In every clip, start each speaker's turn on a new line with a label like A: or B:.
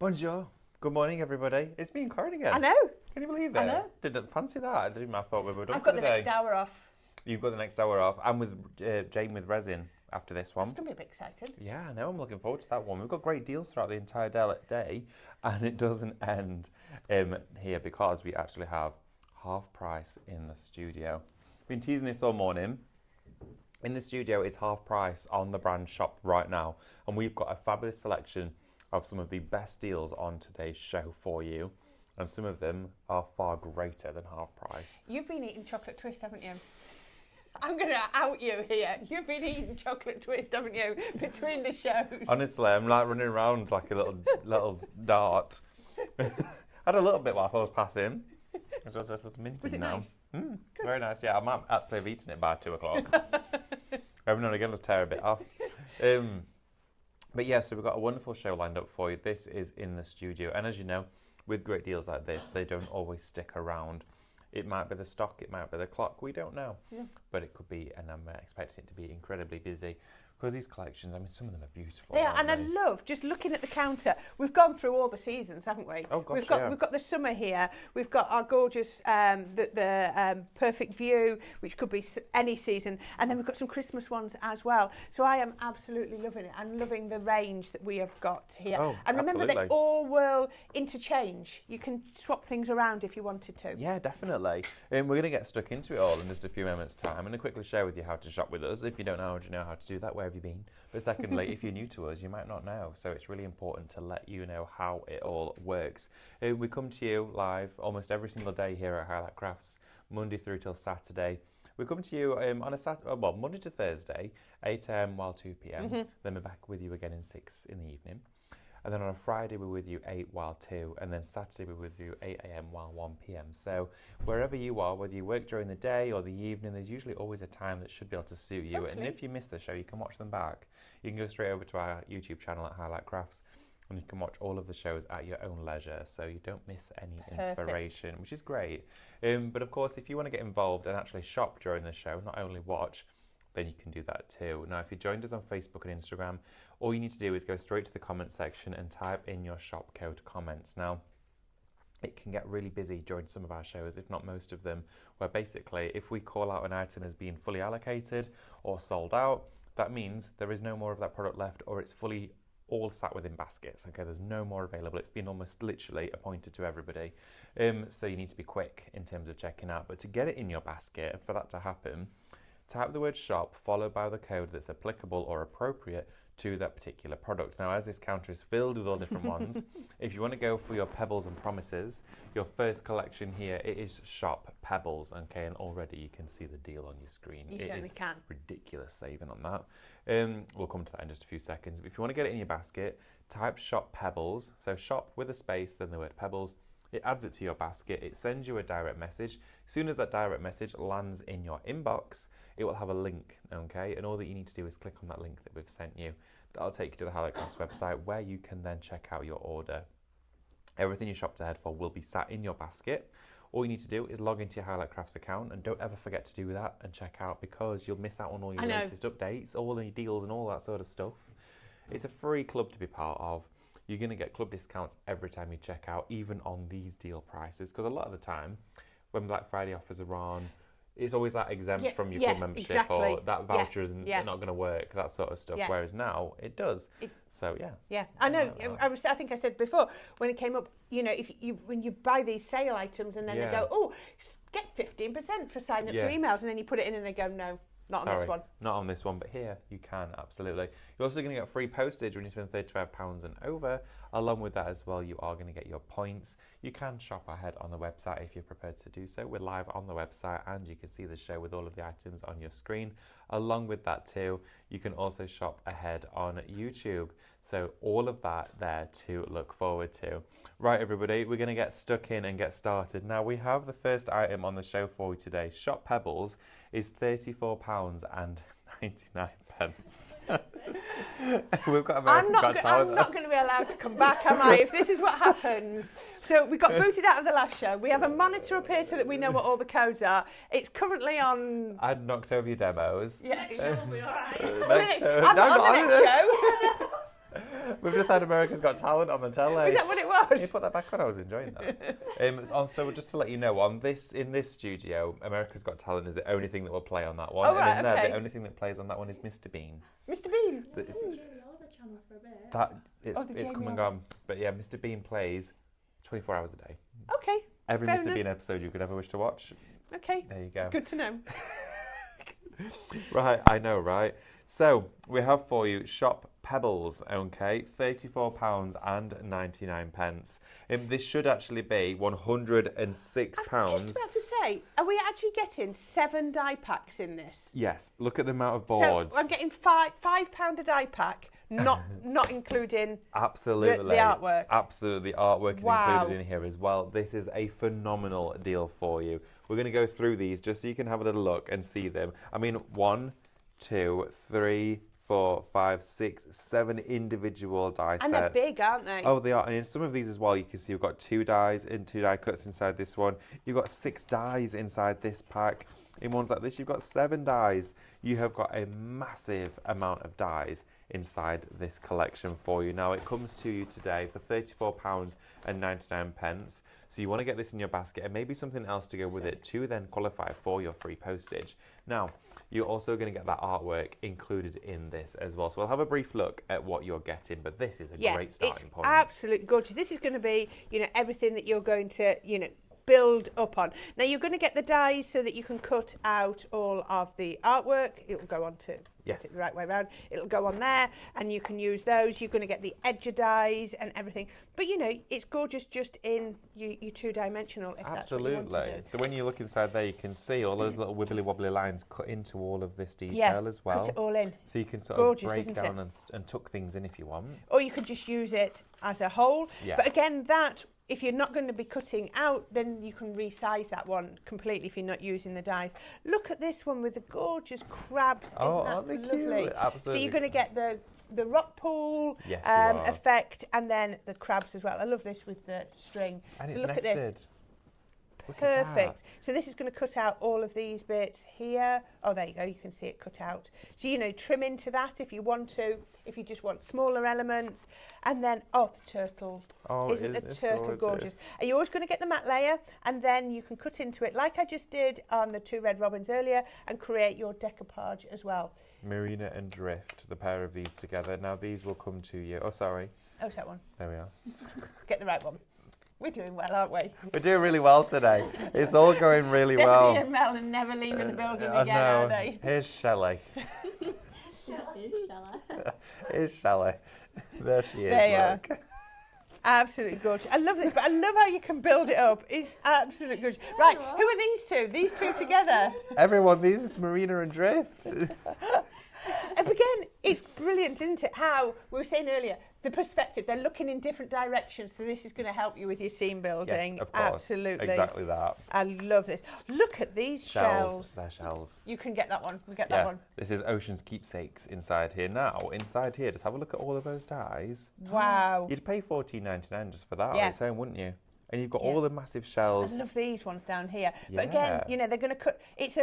A: Bonjour. Good morning, everybody. It's me and Corinne again.
B: I know.
A: Can you believe it?
B: I know.
A: Didn't fancy that. I thought we were done
B: I've
A: for
B: got
A: the
B: the
A: day.
B: next hour off.
A: You've got the next hour off. I'm with Jane with resin after this one.
B: It's going to be a bit exciting.
A: Yeah, I know. I'm looking forward to that one. We've got great deals throughout the entire day, and it doesn't end here because we actually have half price in the studio. Been teasing this all morning. In the studio, it's half price on the brand shop right now, and we've got a fabulous selection of some of the best deals on today's show for you, and some of them are far greater than half price.
B: You've been eating chocolate twist, haven't you? I'm going to out you here. You've been eating chocolate twist, haven't you, between the shows?
A: Honestly, I'm like running around like a little dart. I had a little bit while I was passing. It was minting
B: Was it
A: now.
B: nice?
A: Very nice, yeah. I might actually have eaten it by 2 o'clock. Every now and again, let's tear a bit off. But yeah, so we've got a wonderful show lined up for you. This is in the studio. And as you know, with great deals like this, they don't always stick around. It might be the stock, it might be the clock, we don't know.
B: Yeah.
A: But it could be, and I'm expecting it to be incredibly busy. Because these collections, I mean, some of them are beautiful.
B: Yeah, and I love just looking at the counter. We've gone through all the seasons, haven't we?
A: Oh gosh,
B: We've got the summer here. We've got our gorgeous perfect view, which could be any season, and then we've got some Christmas ones as well. So I am absolutely loving it and loving the range that we have got here.
A: Oh,
B: and remember,
A: absolutely.
B: they all will interchange. You can swap things around if you wanted to.
A: Yeah, definitely. We're going to get stuck into it all in just a few moments' time. I'm going to quickly share with you how to shop with us. If you don't know how to know how to do that, where have you been? But secondly, if you're new to us, you might not know. So it's really important to let you know how it all works. We come to you live almost every single day here at Highlight Crafts, Monday through till Saturday. We come to you on a Monday to Thursday, 8 a.m. while 2 p.m. Then we're back with you again in 6 in the evening. And then on a Friday, we're with you 8 while 2. And then Saturday, we're with you 8 a.m. while 1 p.m. So wherever you are, whether you work during the day or the evening, there's usually always a time that should be able to suit you.
B: Hopefully.
A: And if you miss the show, you can watch them back. You can go straight over to our YouTube channel at Highlight Crafts, and you can watch all of the shows at your own leisure, so you don't miss any inspiration, which is great. But of course, if you want to get involved and actually shop during the show, not only watch, then you can do that too. Now, if you joined us on Facebook and Instagram, all you need to do is go straight to the comment section and type in your shop code comments. Now, it can get really busy during some of our shows, if not most of them, where basically if we call out an item as being fully allocated or sold out, that means there is no more of that product left, or it's fully all sat within baskets. Okay, there's no more available. It's been almost literally appointed to everybody. So you need to be quick in terms of checking out. But to get it in your basket, and for that to happen, type the word shop followed by the code that's applicable or appropriate to that particular product. Now, as this counter is filled with all different ones, if you want to go for your Pebbles and Promises, your first collection here, it is Shop Pebbles, okay, and already you can see the deal on your screen.
B: You certainly can.
A: Ridiculous saving on that. We'll come to that in just a few seconds. But if you want to get it in your basket, type Shop Pebbles, so shop with a space, then the word Pebbles. It adds it to your basket. It sends you a direct message. As soon as that direct message lands in your inbox, it will have a link, okay? And all that you need to do is click on that link that we've sent you. That'll take you to the Highlight Crafts website, where you can then check out your order. Everything you shopped ahead for will be sat in your basket. All you need to do is log into your Highlight Crafts account, and don't ever forget to do that and check out, because you'll miss out on all your latest updates, all the deals and all that sort of stuff. It's a free club to be part of. You're going to get club discounts every time you check out, even on these deal prices, because a lot of the time when Black Friday offers are on, it's always that exempt from your club membership,
B: exactly.
A: or that voucher isn't not going to work, that sort of stuff. Whereas now it does. So yeah,
B: I know. I think I said before when it came up. You know, when you buy these sale items and then they go, oh, get 15% for sign up to emails, and then you put it in and they go, no. Not on this one.
A: Not on this one, but here you can, absolutely. You're also going to get free postage when you spend £35 and over. Along with that as well, you are going to get your points. You can shop ahead on the website if you're prepared to do so. We're live on the website, and you can see the show with all of the items on your screen. Along with that too, you can also shop ahead on YouTube. So all of that there to look forward to. Right, everybody, we're going to get stuck in and get started. Now, we have the first item on the show for you today. Shop Pebbles is £34.99. We've got
B: I'm not going to be allowed to come back, am I, if this is what happens? So we got booted out of the last show. We have a monitor up here so that we know what all the codes are. It's currently on...
A: I'd knocked over your demos.
B: Yeah,
C: It'll be all right.
B: I'm not on the next show.
A: We've just had America's Got Talent on the telly.
B: Is that what it was?
A: You put that back on. I was enjoying that. So just to let you know, in this studio, America's Got Talent is the only thing that will play on that one.
B: Oh, right,
A: and in there,
B: okay.
A: the only thing that plays on that one is Mr. Bean.
B: Mr. Bean.
A: It's,
C: channel for a bit.
A: it's come and gone. But yeah, Mr. Bean plays 24 hours a day.
B: Okay.
A: Every
B: Fair
A: Mr.
B: enough.
A: Bean episode you could ever wish to watch.
B: Okay.
A: There you go.
B: Good to know.
A: Right, I know, right? So we have for you Shop Pebbles, okay, £34.99. This should actually be £106.
B: I was just about to say, are we actually getting 7 die packs in this?
A: Yes, look at the amount of boards.
B: So I'm getting £5 a die pack, not including
A: Absolutely.
B: the artwork.
A: Absolutely, the artwork is
B: Wow.
A: included in here as well. This is a phenomenal deal for you. We're going to go through these just so you can have a little look and see them. I mean, 1, 2, 3, 4, 5, 6, 7 individual die sets.
B: And they're big, aren't they?
A: Oh, they are. And in some of these as well, you can see you've got 2 dies and 2 die cuts inside this one. You've got 6 dies inside this pack. In ones like this, you've got 7 dies. You have got a massive amount of dies inside this collection for you. Now, it comes to you today for £34.99. So you want to get this in your basket and maybe something else to go with it to then qualify for your free postage. Now, you're also going to get that artwork included in this as well. So we'll have a brief look at what you're getting, but this is a great starting point.
B: Absolutely gorgeous. This is going to be, everything that you're going to, build up on. Now you're going to get the dies so that you can cut out all of the artwork. It will go on to
A: Yes.
B: it the right way around. It'll go on there and you can use those. You're going to get the edge dies and everything. But it's gorgeous just in your 2-dimensional if that's what you want to do.
A: So when you look inside there, you can see all those little wibbly wobbly lines cut into all of this detail as well.
B: Put it all in.
A: So you can sort
B: Gorgeous,
A: of
B: isn't
A: break down
B: it?
A: and tuck things in if you want.
B: Or you could just use it as a whole.
A: Yeah.
B: But again, if you're not going to be cutting out, then you can resize that one completely if you're not using the dies. Look at this one with the gorgeous crabs.
A: Aren't
B: Isn't
A: they
B: that lovely?
A: cute? Absolutely.
B: So you're going to get the rock pool
A: Yes, you are.
B: effect and then the crabs as well. I love this with the string.
A: And
B: so
A: it's
B: look
A: nested.
B: at this.
A: Look at
B: Perfect. So this is going to cut out all of these bits here. Oh, there you go. You can see it cut out. So, trim into that if you want to, if you just want smaller elements. And then, the turtle.
A: Oh,
B: Isn't the turtle gorgeous? Are you always going to get the matte layer? And then you can cut into it like I just did on the 2 red robins earlier and create your decoupage as well.
A: Marina and Drift, the pair of these together. Now, these will come to you. Oh, sorry.
B: Oh, it's that one.
A: There we are.
B: Get the right one. We're doing well, aren't we?
A: We're doing really well today. It's all going really
B: Stephanie
A: well.
B: and Mel are never leaving the building
A: I
B: again,
A: know.
B: are they?
A: Here's Shelley. Here's Shelley. There she is.
B: There you are.
A: Look.
B: Absolutely gorgeous. I love this, but I love how you can build it up. It's absolutely gorgeous. Right, who are these two? These two together.
A: Everyone, these is Marina and Drift.
B: And again, it's brilliant, isn't it? How we were saying earlier, the perspective, they're looking in different directions, so this is going to help you with your scene building.
A: Yes, of course.
B: Absolutely.
A: Exactly that.
B: I love this. Look at these shells.
A: They're shells.
B: You can get that one. We get that one.
A: This is Ocean's Keepsakes inside here. Now, inside here, just have a look at all of those dies.
B: Wow.
A: You'd pay $14.99 just for that
B: Yeah.
A: on its own, wouldn't you? And you've got all the massive shells.
B: I love these ones down here. But
A: Yeah.
B: again, they're going to cut. It's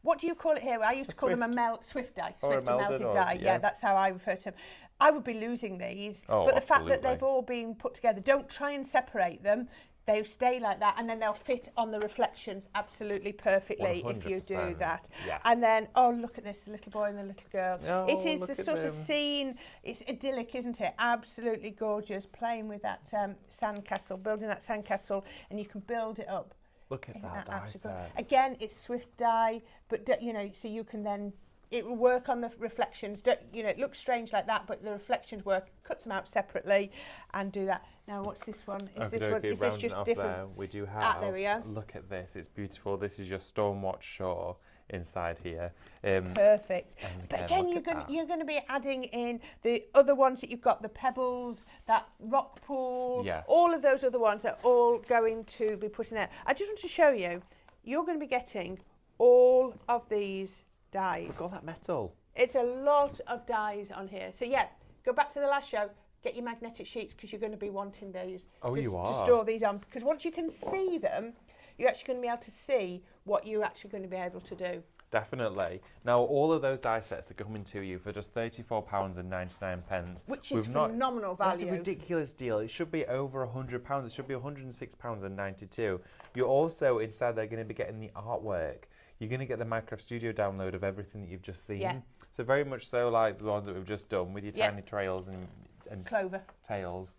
B: what do you call it here? I used to call them a swift die,
A: Or a
B: swift or melted
A: melted,
B: die.
A: yeah.
B: Yeah, that's how I refer to them. I would be losing these,
A: Oh,
B: but the fact that
A: absolutely.
B: they've all been put together, don't try and separate them. They stay like that, and then they'll fit on the reflections absolutely perfectly if you do
A: 100%.
B: that.
A: Yeah.
B: And then, look at this, the little boy and the little girl.
A: Oh,
B: it is
A: look
B: the
A: at
B: sort of
A: them.
B: scene. It's idyllic, isn't it? Absolutely gorgeous, playing with that sandcastle, building that sandcastle, and you can build it up.
A: Look at
B: Isn't
A: that die
B: absolutely
A: set.
B: good? Again, it's swift die, but so you can then it will work on the reflections. It looks strange like that, but the reflections work. Cuts them out separately, and do that. Now, what's this one? Is this one? Is this
A: rounding
B: just
A: off
B: different?
A: There, we do have.
B: There we are.
A: Look at this. It's beautiful. This is your Stormwatch shore inside here.
B: Perfect.
A: And
B: But again,
A: look at
B: you're going to be adding in the other ones that you've got, the pebbles, that rock pool,
A: Yes.
B: all of those other ones are all going to be put in there. I just want to show you, you're going to be getting all of these dies.
A: Look at all that metal.
B: It's a lot of dies on here. So yeah, go back to the last show, get your magnetic sheets because you're going to be wanting these
A: Oh,
B: to,
A: you are.
B: to store these on. Because once you can see them, you're actually going to be able to see what you're actually going to be able to do.
A: Definitely. Now, all of those die sets are coming to you for just £34.99.
B: Which is phenomenal value.
A: That's a ridiculous deal. It should be over £100. It should be £106.92. You're also, instead, they're going to be getting the artwork. You're going to get the Minecraft Studio download of everything that you've just seen.
B: Yeah.
A: So very much so like the ones that we've just done with your tiny trails and
B: clover
A: tails.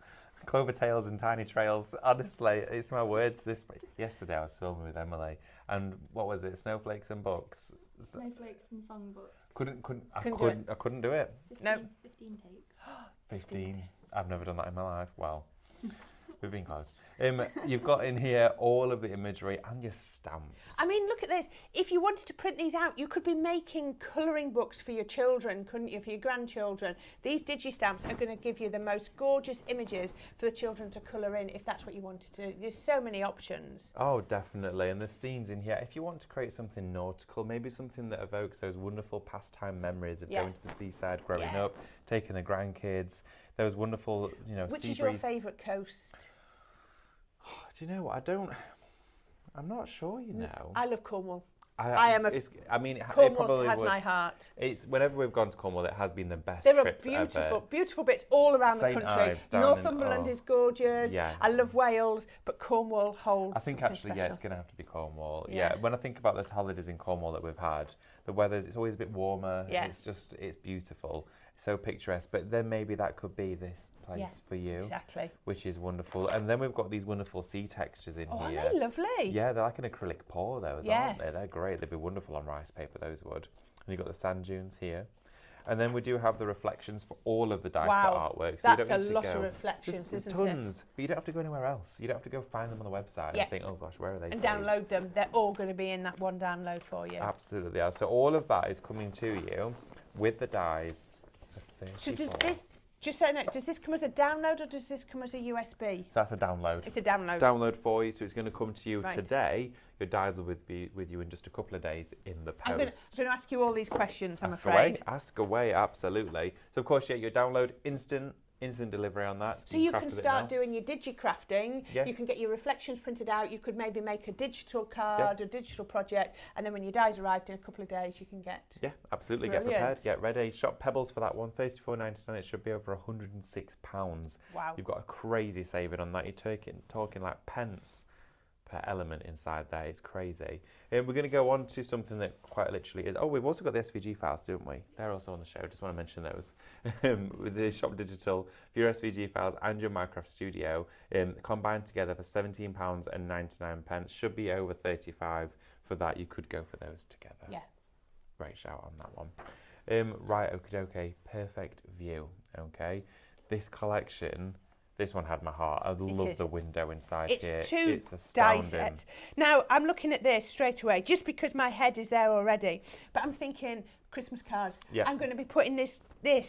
A: Clover tails and tiny trails. Honestly, it's my words. Yesterday I was filming with Emily, and what was it? Snowflakes and books.
C: Snowflakes and songbooks.
A: I couldn't do it.
C: 15 takes.
A: 15. I've never done that in my life. Well, we've been close. You've got in here all of the imagery and your stamps.
B: I mean, look at this. If you wanted to print these out, you could be making colouring books for your children, couldn't you, for your grandchildren? These digi-stamps are going to give you the most gorgeous images for the children to colour in if that's what you wanted to do. There's so many options.
A: Oh, definitely. And there's scenes in here. If you want to create something nautical, maybe something that evokes those wonderful pastime memories of going to the seaside growing up, taking the grandkids, those wonderful,
B: Which
A: sea
B: is your
A: breeze.
B: favourite coast?
A: Do you know what? I'm not sure,
B: I love Cornwall.
A: Cornwall
B: has my heart.
A: It's whenever we've gone to Cornwall, it has been the best
B: There
A: trips
B: are beautiful,
A: ever.
B: beautiful bits all around
A: St.
B: the country.
A: Ives down
B: Northumberland is gorgeous.
A: Yeah.
B: I love Wales, but Cornwall holds.
A: I think actually,
B: special.
A: it's going to have to be Cornwall.
B: Yeah.
A: When I think about the holidays in Cornwall that we've had, the it's always a bit warmer.
B: Yeah.
A: It's beautiful. So picturesque, but then maybe that could be this place for you.
B: Exactly.
A: Which is wonderful. And then we've got these wonderful sea textures in here.
B: Aren't they lovely?
A: Yeah, they're like an acrylic pour, those, aren't they? They're great. They'd be wonderful on rice paper, those would. And you've got the sand dunes here. And then we do have the reflections for all of the die cut artwork. So
B: that's a lot of reflections, isn't it?
A: Tons. But you don't have to go anywhere else. You don't have to go find them on the website and think, oh gosh, where are they?
B: And download them. They're all going to be in that one download for you.
A: Absolutely, yeah. So all of that is coming to you with the dies.
B: So does this, just so I know, does this come as a download or does this come as a USB?
A: So that's a download.
B: It's a download.
A: Download for you, so it's going to come to you today. Your dies will be with you in just a couple of days in the post.
B: I'm going to ask you all these questions, I'm afraid.
A: Ask away, absolutely. So of course, your download, instant delivery on that.
B: So you can start doing your digi-crafting.
A: Yeah.
B: You can get your reflections printed out. You could maybe make a digital card, a digital project, and then when your dies arrived in a couple of days, you can get.
A: Yeah, absolutely.
B: Brilliant.
A: Get prepared. Get ready. Shop Pebbles for that one. £34.99. It should be over £106.
B: Wow.
A: You've got a crazy saving on that. You're talking like pence per element inside there. It's crazy. We're going to go on to something that quite literally is... Oh, we've also got the SVG files, don't we? They're also on the show. Just want to mention those. With the Shop Digital, for your SVG files and your Minecraft Studio, combined together for £17.99. Should be over £35 for that. You could go for those together.
B: Yeah.
A: Great shout on that one. Right, okay. Perfect view, okay? This collection... This one had my heart. I love the window inside here.
B: It's two die sets. Now, I'm looking at this straight away, just because my head is there already. But I'm thinking Christmas cards. Yeah. I'm going to be putting this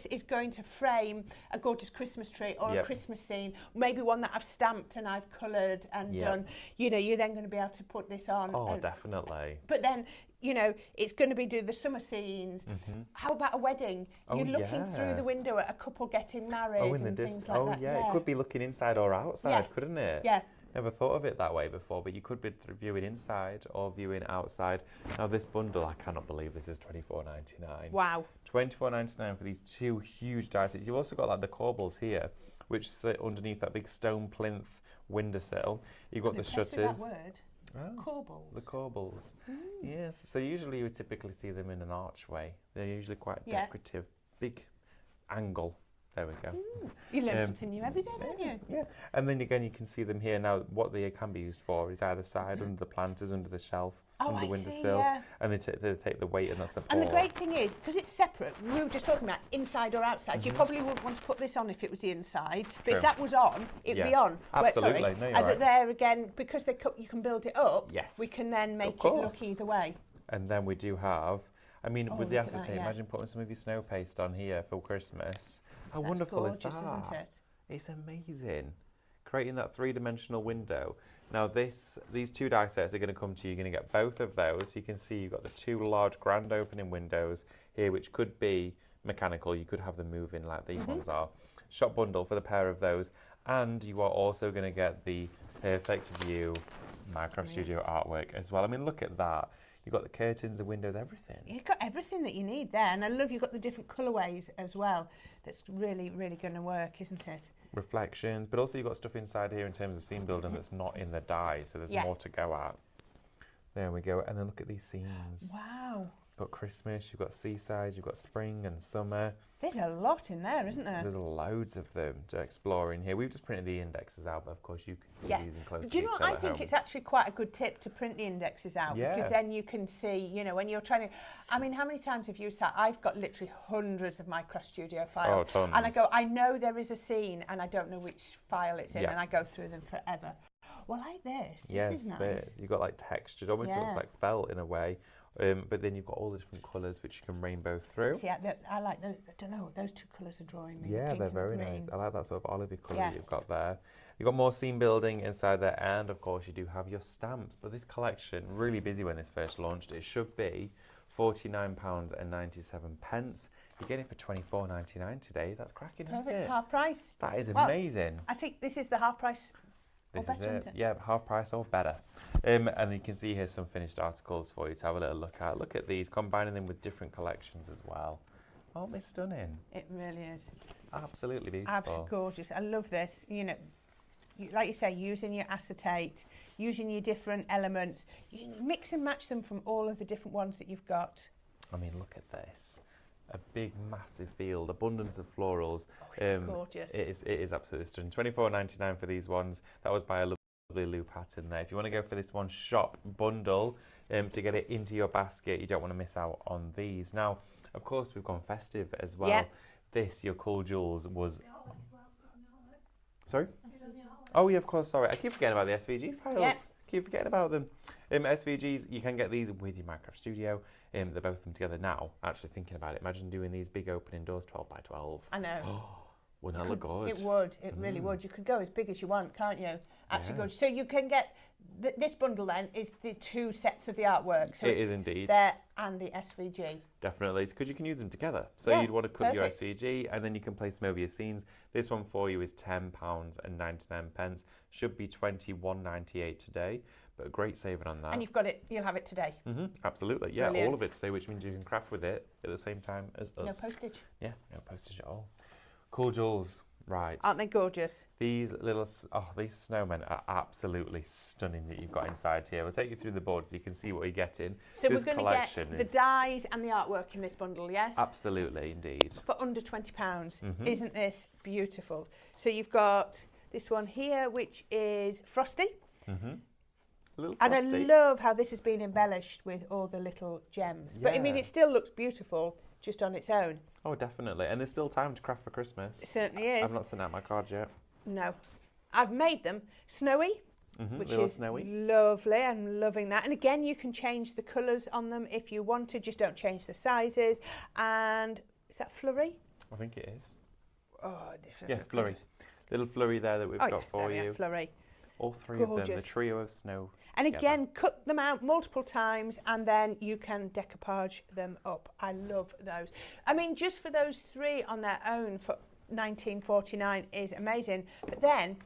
B: is going to frame a gorgeous Christmas tree or a Christmas scene, maybe one that I've stamped and I've coloured and done. You're then going to be able to put this on.
A: Oh, definitely.
B: But then... it's going to be do the summer scenes. Mm-hmm. How about a wedding? You're looking through the window at a couple getting married and things like that.
A: Yeah, it could be looking inside or outside, couldn't it?
B: Yeah.
A: Never thought of it that way before, but you could be viewing inside or viewing outside. Now, this bundle, I cannot believe this is £24.99.
B: Wow.
A: £24.99 for these two huge die sets. You've also got like the corbels here, which sit underneath that big stone plinth windowsill. You've got the shutters.
B: With that word. Corbels.
A: The corbels. Yes. So usually you would typically see them in an archway. They're usually quite decorative, big angle. There we go.
B: You learn something new every day, don't you?
A: Yeah. And then again, you can see them here. Now, what they can be used for is either side, under the planters, under the shelf, under the windowsill. And they take the weight and that's support.
B: And the great thing is, because it's separate, we were just talking about inside or outside. You probably wouldn't want to put this on if it was the inside. But if that was on, it'd be on.
A: Absolutely.
B: No,
A: you're right.
B: there again, because you can build it up, we can then make it look either way.
A: And then we do have... with the acetate, imagine putting some of your snow paste on here for Christmas. How wonderful is that?
B: Isn't it?
A: It's amazing. Creating that three-dimensional window. Now, these two die sets are going to come to you. You're going to get both of those. You can see you've got the two large grand opening windows here, which could be mechanical. You could have them moving like these ones are. Shop bundle for the pair of those. And you are also going to get the perfect view Minecraft Studio artwork as well. I mean, look at that. You've got the curtains, the windows, everything.
B: You've got everything that you need there. And I love you've got the different colourways as well. That's really, really going to work, isn't it?
A: Reflections, but also you've got stuff inside here in terms of scene building that's not in the die, so there's more to go at. There we go. And then look at these scenes.
B: Wow.
A: You've got Christmas, you've got seaside, you've got spring and summer.
B: There's a lot in there, isn't there?
A: There's loads of them to explore in here. We've just printed the indexes out, but of course you can see these in closer
B: Do you know
A: detail
B: what? I
A: at
B: think
A: home.
B: it's actually quite a good tip to print the indexes out because then you can see, you know, when you're trying to. I mean, how many times have you sat? I've got literally hundreds of Minecraft Studio files.
A: Oh, tons.
B: And I go, I know there is a scene and I don't know which file it's in, and I go through them forever. Well, like this. This is nice.
A: You've got like textured, almost looks like felt in a way. But then you've got all the different colours which you can rainbow through.
B: See, I like those. I don't know, those two colours are drawing me.
A: Yeah,
B: the
A: they're
B: pink
A: very
B: and the
A: nice.
B: green.
A: I like that sort of olivey colour that you've got there. You've got more scene building inside there, and of course you do have your stamps. But this collection, really busy when this first launched. It should be £49.97. You get it for £24.99 today. That's cracking, isn't
B: Perfect,
A: it?
B: half price.
A: That is amazing.
B: I think this is the half price.
A: This
B: better,
A: is it.
B: isn't it?
A: Yeah, half price or better. And you can see here some finished articles for you to have a little look at. Look at these, combining them with different collections as well. Aren't they stunning?
B: It really is.
A: Absolutely beautiful.
B: Absolutely gorgeous. I love this. You know, like you say, using your acetate, using your different elements. You can mix and match them from all of the different ones that you've got.
A: I mean, look at this. A big, massive field, abundance of florals.
B: Gorgeous.
A: It is absolutely stunning. £24.99 for these ones. That was by a lovely Lou pattern there. If you want to go for this one shop bundle to get it into your basket, you don't want to miss out on these. Now, of course, we've gone festive as well.
B: Yeah.
A: This, your Cool Jewels, was... Sorry? Oh, yeah, of course, sorry. I keep forgetting about the SVG files.
B: Yeah.
A: Keep forgetting about them. SVGs, you can get these with your Minecraft Studio. They're both of them together now. Actually thinking about it, imagine doing these big opening doors, 12 by 12.
B: I know.
A: Wouldn't that look good?
B: It would. It really would. You could go as big as you want, can't you? Absolutely
A: Yeah.
B: good. So you can get this bundle then is the two sets of the artwork. So
A: It
B: it's
A: is indeed.
B: there and the SVG.
A: Definitely, because you can use them together. So
B: Yeah,
A: you'd want to cut your
B: perfect.
A: SVG and then you can place them over your scenes. This one for you is £10.99. Should be £21.98 today, but a great saving on that.
B: And you've got it. You'll have it today.
A: Absolutely, yeah, all
B: Brilliant.
A: of it today, which means you can craft with it at the same time as us.
B: No postage.
A: Yeah, no postage at all. Cool Jewels, right.
B: Aren't they gorgeous?
A: These these snowmen are absolutely stunning that you've got inside here. We'll take you through the board so you can see what you're getting.
B: So
A: This
B: we're going to
A: collection
B: get the
A: is-
B: dies and the artwork in this bundle, yes?
A: Absolutely, indeed.
B: For under £20. Isn't this beautiful? So you've got this one here, which is Frosty.
A: A little
B: And I
A: frosty.
B: love how this has been embellished with all the little gems. But I mean,
A: Yeah.
B: it still looks beautiful just on its own.
A: Oh, definitely. And there's still time to craft for Christmas.
B: It certainly is.
A: I've not sent out my cards yet.
B: No. I've made them snowy, which
A: little
B: is
A: snowy.
B: lovely. I'm loving that. And again, you can change the colours on them if you want to. Just don't change the sizes. And is that flurry?
A: I think it is.
B: Oh, different.
A: Yes, flurry. Little flurry there that we've got for
B: there we are,
A: you.
B: flurry.
A: All three of them, the
B: Gorgeous.
A: trio of snow.
B: And
A: together.
B: again, cut them out multiple times and then you can decoupage them up. I love those. I mean, just for those three on their own for £19.49 is amazing. But then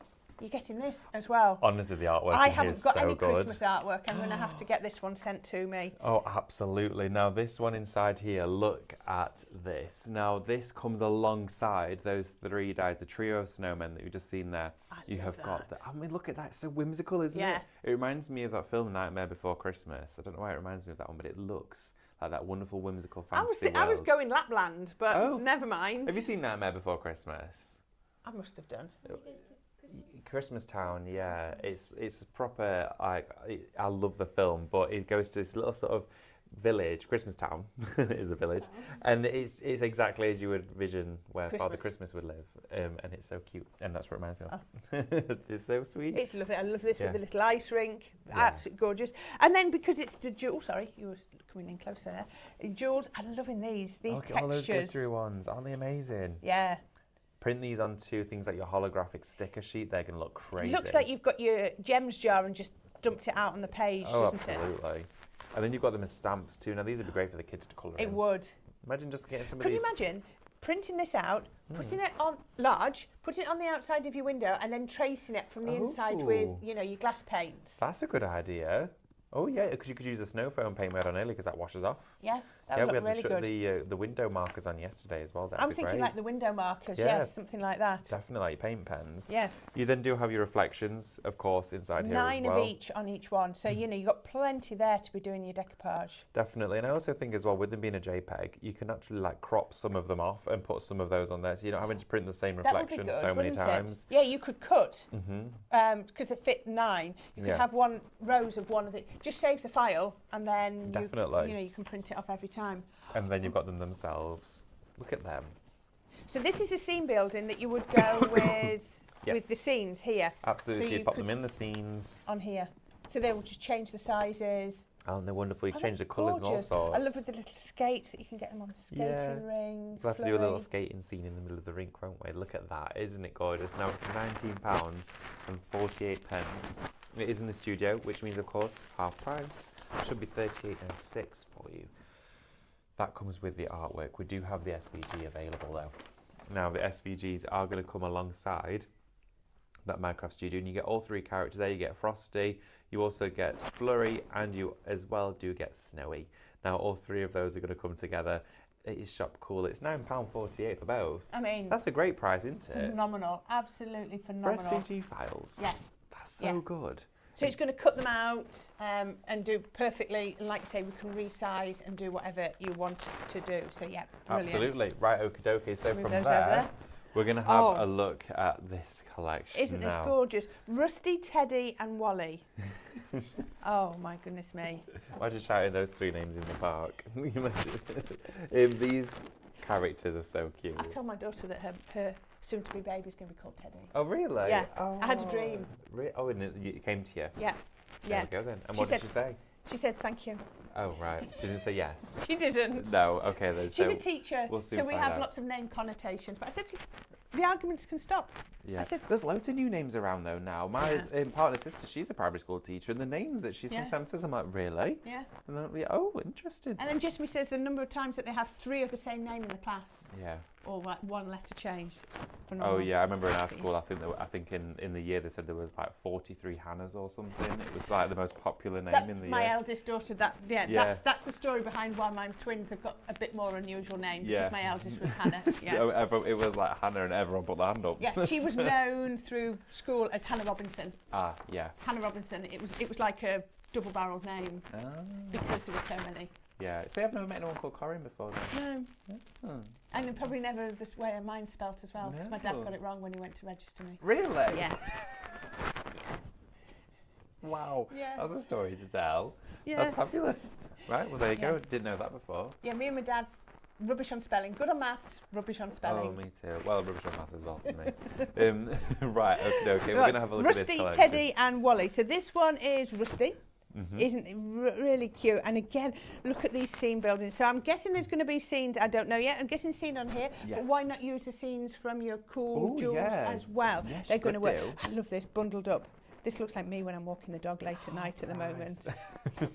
B: you're getting this as well.
A: Honestly, the artwork
B: I
A: in here
B: haven't
A: is
B: got
A: so
B: any
A: good.
B: Christmas artwork. I'm going to have to get this one sent to me.
A: Oh, absolutely. Now, this one inside here, look at this. Now, this comes alongside those three dies, the trio of snowmen that you've just seen there. You
B: love
A: have got
B: that.
A: I mean, look at that. It's so whimsical, isn't
B: Yeah.
A: it? It reminds me of that film, Nightmare Before Christmas. I don't know why it reminds me of that one, but it looks like that wonderful, whimsical fantasy
B: I was
A: world.
B: going Lapland, but
A: Oh.
B: never mind.
A: Have you seen Nightmare Before Christmas?
B: I must have done.
A: Christmas Town, yeah, it's proper. I love the film, but it goes to this little sort of village. Christmas Town is a village, and it's exactly as you would envision where Father Christmas would live, and it's so cute, and that's what it reminds me of. It's so sweet.
B: It's lovely. I love this
A: Yeah.
B: with the little ice rink.
A: Yeah.
B: Absolutely gorgeous. And then because it's the jewels, sorry, you were coming in closer there. Jewels, I'm loving these
A: Look at all those
B: textures.
A: glittery ones. Aren't they amazing?
B: Yeah.
A: Print these onto things like your holographic sticker sheet. They're going to look crazy.
B: It looks like you've got your gems jar and just dumped it out on the page,
A: Oh,
B: doesn't
A: absolutely. And then you've got them as stamps too. Now, these would be great for the kids to colour
B: it? It
A: in.
B: would.
A: Imagine just getting some of
B: Could you
A: these.
B: imagine printing this out, putting it on large, putting it on the outside of your window, and then tracing it from the inside with, you know, your glass paints.
A: That's a good idea. Oh yeah, because you could use the snow foam paint we had on earlier because that washes off.
B: Yeah, that would look really good.
A: We had the window markers on yesterday as well.
B: I'm thinking like the window markers,
A: Yeah.
B: yes, something like that.
A: Definitely like your paint pens.
B: Yeah.
A: You then do have your reflections, of course, inside here as well.
B: 9 of each on each one. So, you know, you've got plenty there to be doing your decoupage.
A: Definitely. And I also think as well, with them being a JPEG, you can actually like crop some of them off and put some of those on there. So you're not having to print the same reflection so many times.
B: Yeah, you could cut, because it fit 9. You could have one rows of one of the, just save the file and then you can print it off every time.
A: And then you've got them themselves. Look at them.
B: So this is a scene building that you would go with the scenes here.
A: Absolutely. So you'd pop them in the scenes.
B: On here. So they will just change the sizes.
A: Oh, and they're wonderful. You change the colours and all sorts.
B: I love with the little skates that you can get them on the skating ring.
A: We'll have to do a little skating scene in the middle of the rink, won't we? Look at that. Isn't it gorgeous? Now it's £19.48. It is in the studio, which means, of course, half price. Should be £38.96 for you. That comes with the artwork. We do have the SVG available, though. Now, the SVGs are going to come alongside that Minecraft Studio, and you get all 3 characters there. You get Frosty, you also get Flurry, and you as well do get Snowy. Now, all 3 of those are going to come together. It is shop cool. It's £9.48 for both.
B: I mean,
A: that's a great price, isn't it?
B: Phenomenal. Absolutely phenomenal.
A: For SVG files.
B: Yeah.
A: That's so good.
B: So it's going to cut them out and do perfectly. And like you say, we can resize and do whatever you want to do. So, yeah, brilliant.
A: Absolutely. Right, okie dokie. So from there, we're going to have a look at this collection.
B: Isn't this gorgeous? Rusty, Teddy and Wally. Oh, my goodness me.
A: Imagine shouting those 3 names in the park. These characters are so cute.
B: I've told my daughter that her soon-to-be baby's going to be called Teddy.
A: Oh, really?
B: Yeah.
A: Oh.
B: I had a dream.
A: Oh, and it came to you?
B: Yeah.
A: There we go then. And what did she say?
B: She said, thank you.
A: Oh, right. She didn't say yes?
B: She didn't.
A: No, okay then.
B: She's a teacher,
A: so
B: we have lots of name connotations. But I said, the arguments can stop.
A: Yeah.
B: I said,
A: there's loads of new names around though now. My partner's sister, she's a primary school teacher, and the names that she sometimes says, I'm like, really?
B: Yeah.
A: And then oh, interesting.
B: And then Jessamy says the number of times that they have 3 of the same name in the class.
A: Yeah.
B: Or like 1 letter changed. It's phenomenal.
A: Oh yeah, I remember in our school, I think in the year they said there was like 43 Hannahs or something. It was like the most popular name in the year.
B: My eldest daughter, that's the story behind why my twins have got a bit more unusual name, because my eldest was Hannah. Yeah.
A: It was like Hannah and everyone put their hand up.
B: Yeah, she was known through school as Hannah Robinson.
A: Ah, yeah.
B: Hannah Robinson. It was like a double-barreled name because there were so many.
A: Yeah, so I've never met anyone called Corinne before then.
B: No. Oh. And probably never this way of mine spelt as well, because my dad got it wrong when he went to register me.
A: Really?
B: Yeah.
A: Wow.
B: Yeah.
A: That's a story to tell.
B: Yeah.
A: That's fabulous. Right, well there you go. Didn't know that before.
B: Yeah, me and my dad, rubbish on spelling. Good on maths, rubbish on spelling.
A: Oh, me too. Well, rubbish on maths as well for me. Right, okay. We're going to have a look at this collection.
B: Rusty, Teddy and Wally. So this one is Rusty. Isn't it really cute? And again, look at these scene buildings. So I'm guessing there's going to be scenes, I don't know yet. I'm guessing scene on here. Yes. But why not use the scenes from your cool jewels as well?
A: Yes,
B: they're going to work. I love this, bundled up. This looks like me when I'm walking the dog late at night at the moment.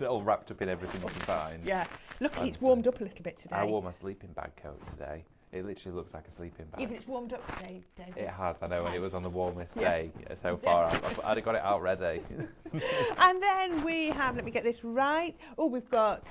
A: All wrapped up in everything you can find.
B: Yeah. Look, it's warmed up a little bit today.
A: I wore my sleeping bag coat today. It literally looks like a sleeping bag.
B: Even it's warmed up today, David.
A: It has, I know, and it was on the warmest day so far. I'd got it out ready.
B: And then we have, let me get this right. Oh, we've got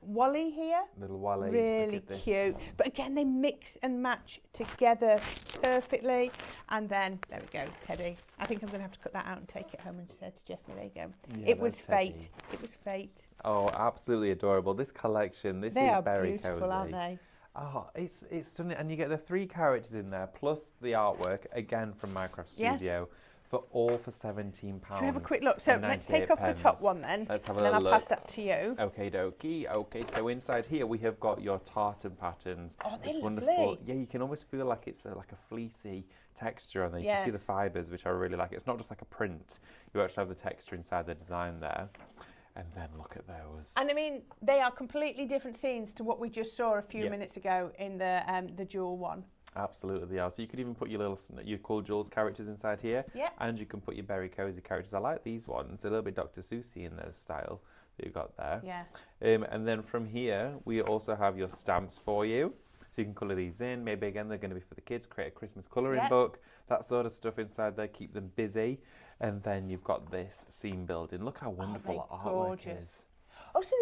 B: Wally here.
A: Little Wally.
B: Really cute. But again, they mix and match together perfectly. And then, there we go, Teddy. I think I'm going to have to cut that out and take it home and say to Jessamy, there you go. Yeah, it was fate. It was fate.
A: Oh, absolutely adorable. This collection, this is very cozy.
B: Beautiful, aren't they?
A: Oh, it's stunning. And you get the 3 characters in there, plus the artwork, again from Minecraft Studio, for £17.
B: Should we have a quick look? So let's take off the top one then.
A: Let's have a
B: little
A: look.
B: Then I'll pass that to you.
A: Okie dokie. Okay, so inside here we have got your tartan patterns.
B: Oh, they're
A: it's
B: lovely.
A: Wonderful. Yeah, you can almost feel like it's like a fleecy texture on there. You can see the fibres, which I really like. It's not just like a print. You actually have the texture inside the design there. And then look at those.
B: And I mean, they are completely different scenes to what we just saw a few minutes ago in the jewel one.
A: Absolutely, they are. So you could even put your cool Jules characters inside here.
B: Yeah.
A: And you can put your Berry Cozy characters. I like these ones. A little bit Dr. Seussy in their style that you've got there.
B: Yeah.
A: And then from here, we also have your stamps for you. So you can colour these in. Maybe again they're going to be for the kids. Create a Christmas colouring
B: Yep.
A: book. That sort of stuff inside there. Keep them busy. And then you've got this scene building. Look how wonderful
B: they're
A: that artwork
B: gorgeous.
A: is.
B: Oh, so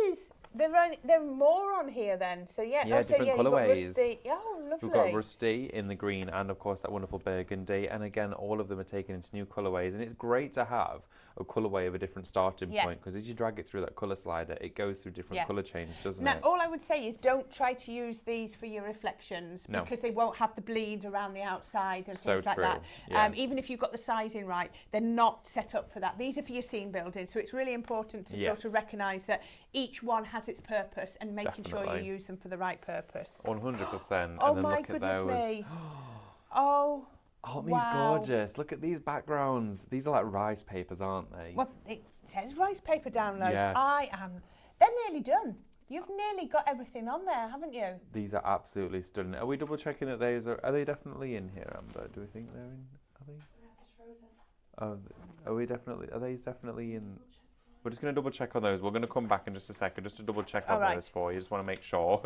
B: there are more on here then. So yeah,
A: Yeah,
B: oh, so
A: different
B: you've got
A: colourways.
B: rusty. Oh, lovely.
A: We've got rusty in the green and, of course, that wonderful burgundy. And again, all of them are taken into new colourways. And it's great to have a colourway of a different starting point, because as you drag it through that colour slider, it goes through different colour change, doesn't
B: Now,
A: it?
B: all I would say is don't try to use these for your reflections, because they won't have the bleed around the outside and things like that.
A: Yeah.
B: Even if you've got the sizing right, they're not set up for that. These are for your scene building, so it's really important to sort of recognise that each one has its purpose and making sure you use them for the right purpose.
A: 100%.
B: Oh
A: and then
B: my
A: look
B: goodness
A: at those.
B: me. Oh,
A: Aren't these gorgeous? Look at these backgrounds. These are like rice papers, aren't they?
B: well, it says rice paper downloads.
A: Yeah.
B: They're nearly done. You've nearly got everything on there, haven't you?
A: These are absolutely stunning. Are we double checking that those are they definitely in here, Amber? Do we think they're in? Are they? Oh, are these definitely in? We're just going to double check on those. We're going to come back in just a second just to double check on those for you. Just want to make sure.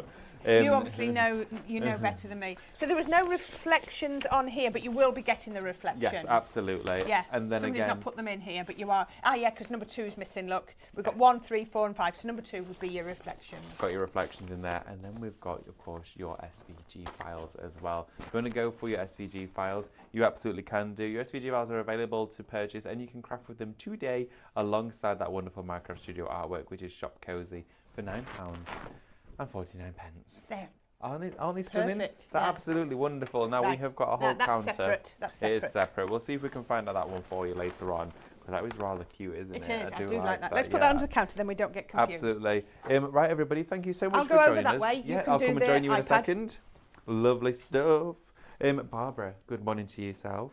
B: You obviously know better than me. So there was no reflections on here, but you will be getting the reflections.
A: Yes, absolutely.
B: Yeah.
A: And then
B: somebody's
A: again,
B: not put them in here, but you are. Ah, yeah, because number 2 is missing. Look, we've got 1, 3, 4, and 5. So number 2 would be your reflections.
A: got your reflections in there, and then we've got, of course, your SVG files as well. If you want to go for your SVG files, you absolutely can do. Your SVG files are available to purchase, and you can craft with them today alongside that wonderful Minecraft Studio artwork, which is Shop Cozy for £9.49.
B: There.
A: Aren't they stunning?
B: Perfect,
A: They're
B: yeah.
A: absolutely wonderful. Now we have got a whole
B: that's
A: counter.
B: Separate. That's separate.
A: It is separate. We'll see if we can find out that one for you later on, because that was rather cute, isn't it?
B: It is. I do
A: that.
B: like that. Let's put that under the counter, then we don't get confused.
A: Absolutely. Right, everybody, thank you so much
B: I'll
A: for
B: go
A: joining
B: over that
A: us.
B: way. You can
A: I'll
B: do
A: come and
B: the
A: join you in a
B: iPad.
A: second. Lovely stuff. Barbara, good morning to yourself.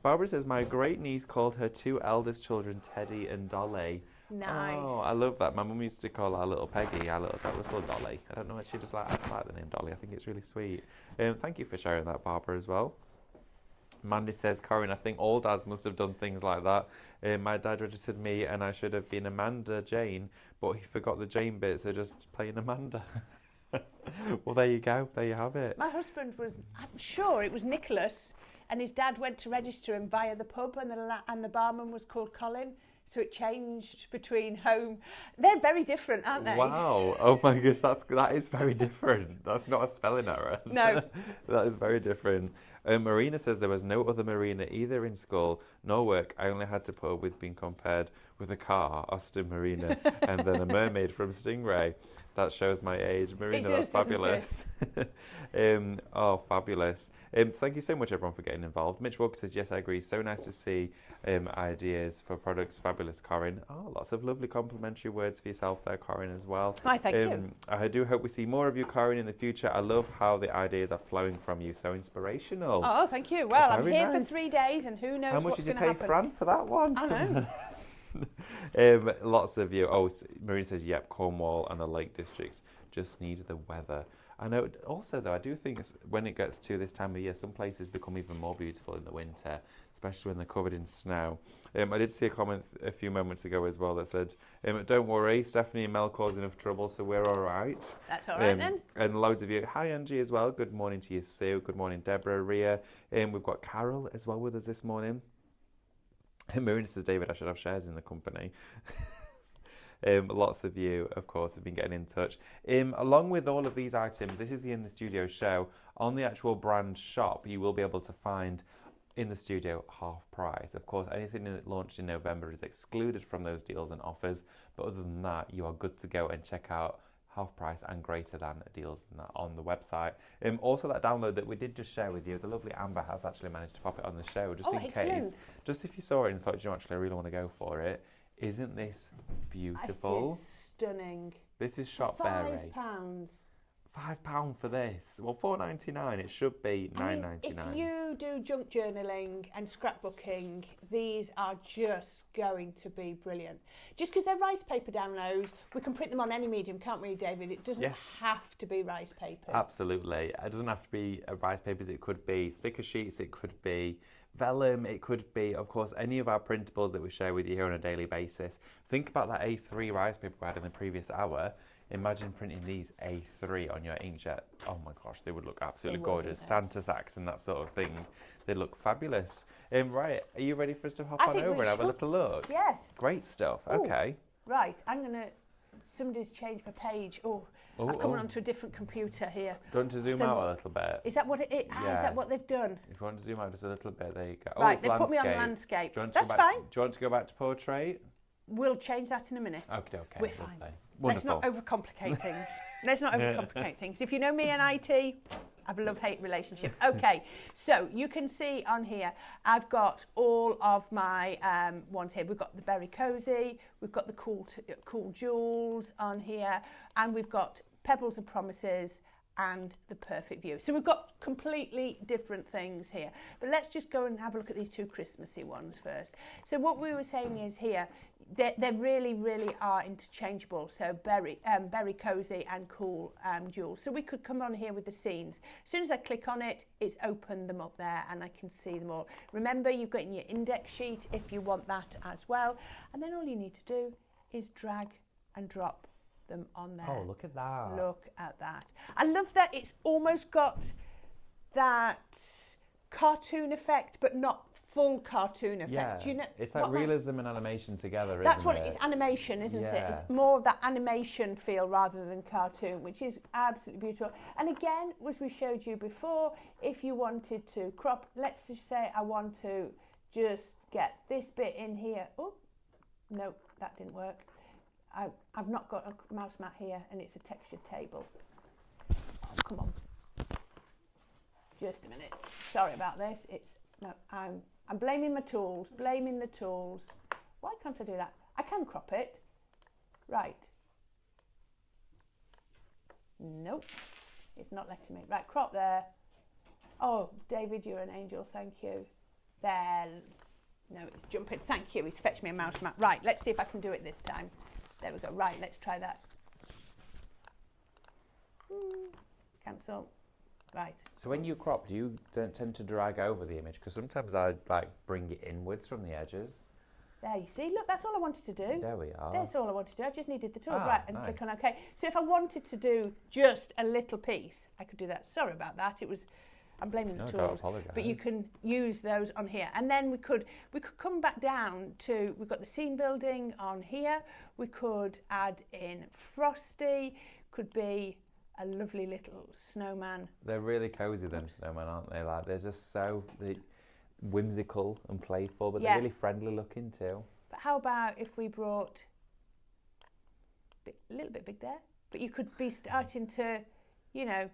A: Barbara says, my great niece called her 2 eldest children Teddy and Dolly.
B: Nice.
A: Oh, I love that. My mum used to call our little Peggy, our little Dolly. I don't know if she just like the name Dolly. I think it's really sweet. Thank you for sharing that, Barbara, as well. Mandy says, Corinne, I think all dads must have done things like that. My dad registered me and I should have been Amanda Jane, but he forgot the Jane bit, so just playing Amanda. Well, there you go. There you have it.
B: My husband was, I'm sure it was Nicholas, and his dad went to register him via the pub, and the barman was called Colin. So it changed between home. They're very different, aren't they?
A: Wow. Oh my gosh, that is very different. That's not a spelling error.
B: No.
A: That is very different. Marina says there was no other Marina either in school nor work. I only had to put up with being compared with a car, Austin Marina, and then a mermaid from Stingray. That shows my age. Marina, that's fabulous. Oh, fabulous. Thank you so much, everyone, for getting involved. Mitch Walker says, yes, I agree. So nice to see ideas for products. Fabulous, Corinne. Oh, lots of lovely complimentary words for yourself there, Corinne, as well.
B: Hi, thank you.
A: I do hope we see more of you, Corinne, in the future. I love how the ideas are flowing from you. So inspirational.
B: Oh, thank you. Well, I'm here
A: nice.
B: for 3 days, and who knows what's going to happen.
A: How much did you pay Fran for that one?
B: I know.
A: Lots of you. Oh, Marina says, yep, Cornwall and the Lake Districts just need the weather. I know. Also, though, I do think when it gets to this time of year, some places become even more beautiful in the winter, especially when they're covered in snow. I did see a comment a few moments ago as well that said, don't worry, Stephanie and Mel caused enough trouble, so we're all right.
B: That's all right then.
A: And loads of you. Hi, Angie, as well. Good morning to you, Sue. Good morning, Deborah, Ria. We've got Carol as well with us this morning. Marina says, David, I should have shares in the company. Lots of you, of course, have been getting in touch. Along with all of these items, this is the In the Studio show. On the actual brand shop, you will be able to find In the Studio half price. Of course, anything that launched in November is excluded from those deals and offers. But other than that, you are good to go and check out half price and greater than deals than that on the website. Also, that download that we did just share with you, the lovely Amber has actually managed to pop it on the show, just in case. Just if you saw it and thought, actually, I really want to go for it. Isn't this beautiful?
B: It is stunning.
A: This is Shop Berry.
B: £5.
A: £5 for this. Well, $4.99. It should be $9.99.
B: If you do junk journaling and scrapbooking, these are just going to be brilliant. Just because they're rice paper downloads, we can print them on any medium, can't we, David? It doesn't have to be rice papers.
A: Absolutely. It doesn't have to be rice papers. It could be sticker sheets. It could be vellum. It could be, of course, any of our printables that we share with you here on a daily basis. Think about that A3 rice paper we had in the previous hour. Imagine printing these A3 on your inkjet. Oh my gosh, they would look absolutely
B: They would,
A: gorgeous.
B: wouldn't
A: Santa sacks and that sort of thing. They look fabulous. Right, are you ready for us to hop
B: I
A: on
B: think we
A: over and have a
B: should.
A: little look?
B: Yes.
A: Great stuff.
B: Ooh.
A: Okay.
B: Right, I'm going to... Somebody's changed my page. I've come onto a different computer here.
A: Do you want to zoom out a little bit?
B: Is that what it is?
A: Yeah.
B: Is that what they've done?
A: If you want to zoom out just a little bit, there you go.
B: Right,
A: it's
B: they put me on landscape.
A: Do you want
B: That's
A: to go back,
B: fine.
A: Do you want to go back to portrait?
B: We'll change that in a minute.
A: Okay.
B: We're fine.
A: Lovely.
B: Let's
A: Wonderful.
B: not overcomplicate things. Let's not overcomplicate things. If you know me and IT, I have a love-hate relationship. Okay, so you can see on here, I've got all of my ones here. We've got the Berry Cozy, we've got the cool Jewels on here, and we've got Pebbles and Promises and the Perfect View. So we've got completely different things here. But let's just go and have a look at these two Christmassy ones first. So what we were saying is here, they really, really are interchangeable. So Berry Cozy and Cool Jewels. So we could come on here with the scenes. As soon as I click on it, it's opened them up there and I can see them all. Remember, you've got in your index sheet if you want that as well. And then all you need to do is drag and drop them on there.
A: Oh, look at that.
B: Look at that. I love that it's almost got that cartoon effect, but not full cartoon effect.
A: Yeah,
B: You know,
A: it's like realism and animation together,
B: that's
A: isn't
B: what
A: it?
B: it is, animation, isn't it?
A: Yeah.
B: It's more of that animation feel rather than cartoon, which is absolutely beautiful. And again, as we showed you before, if you wanted to crop, let's just say I want to just get this bit in here. Oh, no, that didn't work. I've not got a mouse mat here and it's a textured table. Oh, come on. Just a minute. Sorry about this. I'm blaming my tools, blaming the tools. Why can't I do that? I can crop it. Right. Nope. It's not letting me. Right, crop there. Oh, David, you're an angel. Thank you. There. No, it's jumping. Thank you. He's fetched me a mouse mat. Right, let's see if I can do it this time. There we go. Right, let's try that. Cancel. Right.
A: So when you crop, do you tend to drag over the image? Because sometimes I like bring it inwards from the edges.
B: There, you see. Look, that's all I wanted to do.
A: There we are.
B: That's all I wanted to do. I just needed the tool.
A: Ah,
B: right, and
A: nice.
B: click on OK. So if I wanted to do just a little piece, I could do that. Sorry about that. I'm blaming the
A: No,
B: tools.
A: don't apologise.
B: But you can use those on here. And then we could come back down to, we've got the scene building on here. We could add in Frosty. Could be a lovely little snowman.
A: They're really cosy, them snowmen, aren't they? Like they're just so whimsical and playful, but they're really friendly looking too.
B: But how about if we brought a little bit big there? But you could be starting to, you know,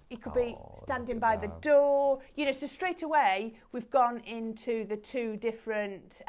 B: it could be standing by the door, you know. So straight away we've gone into the two different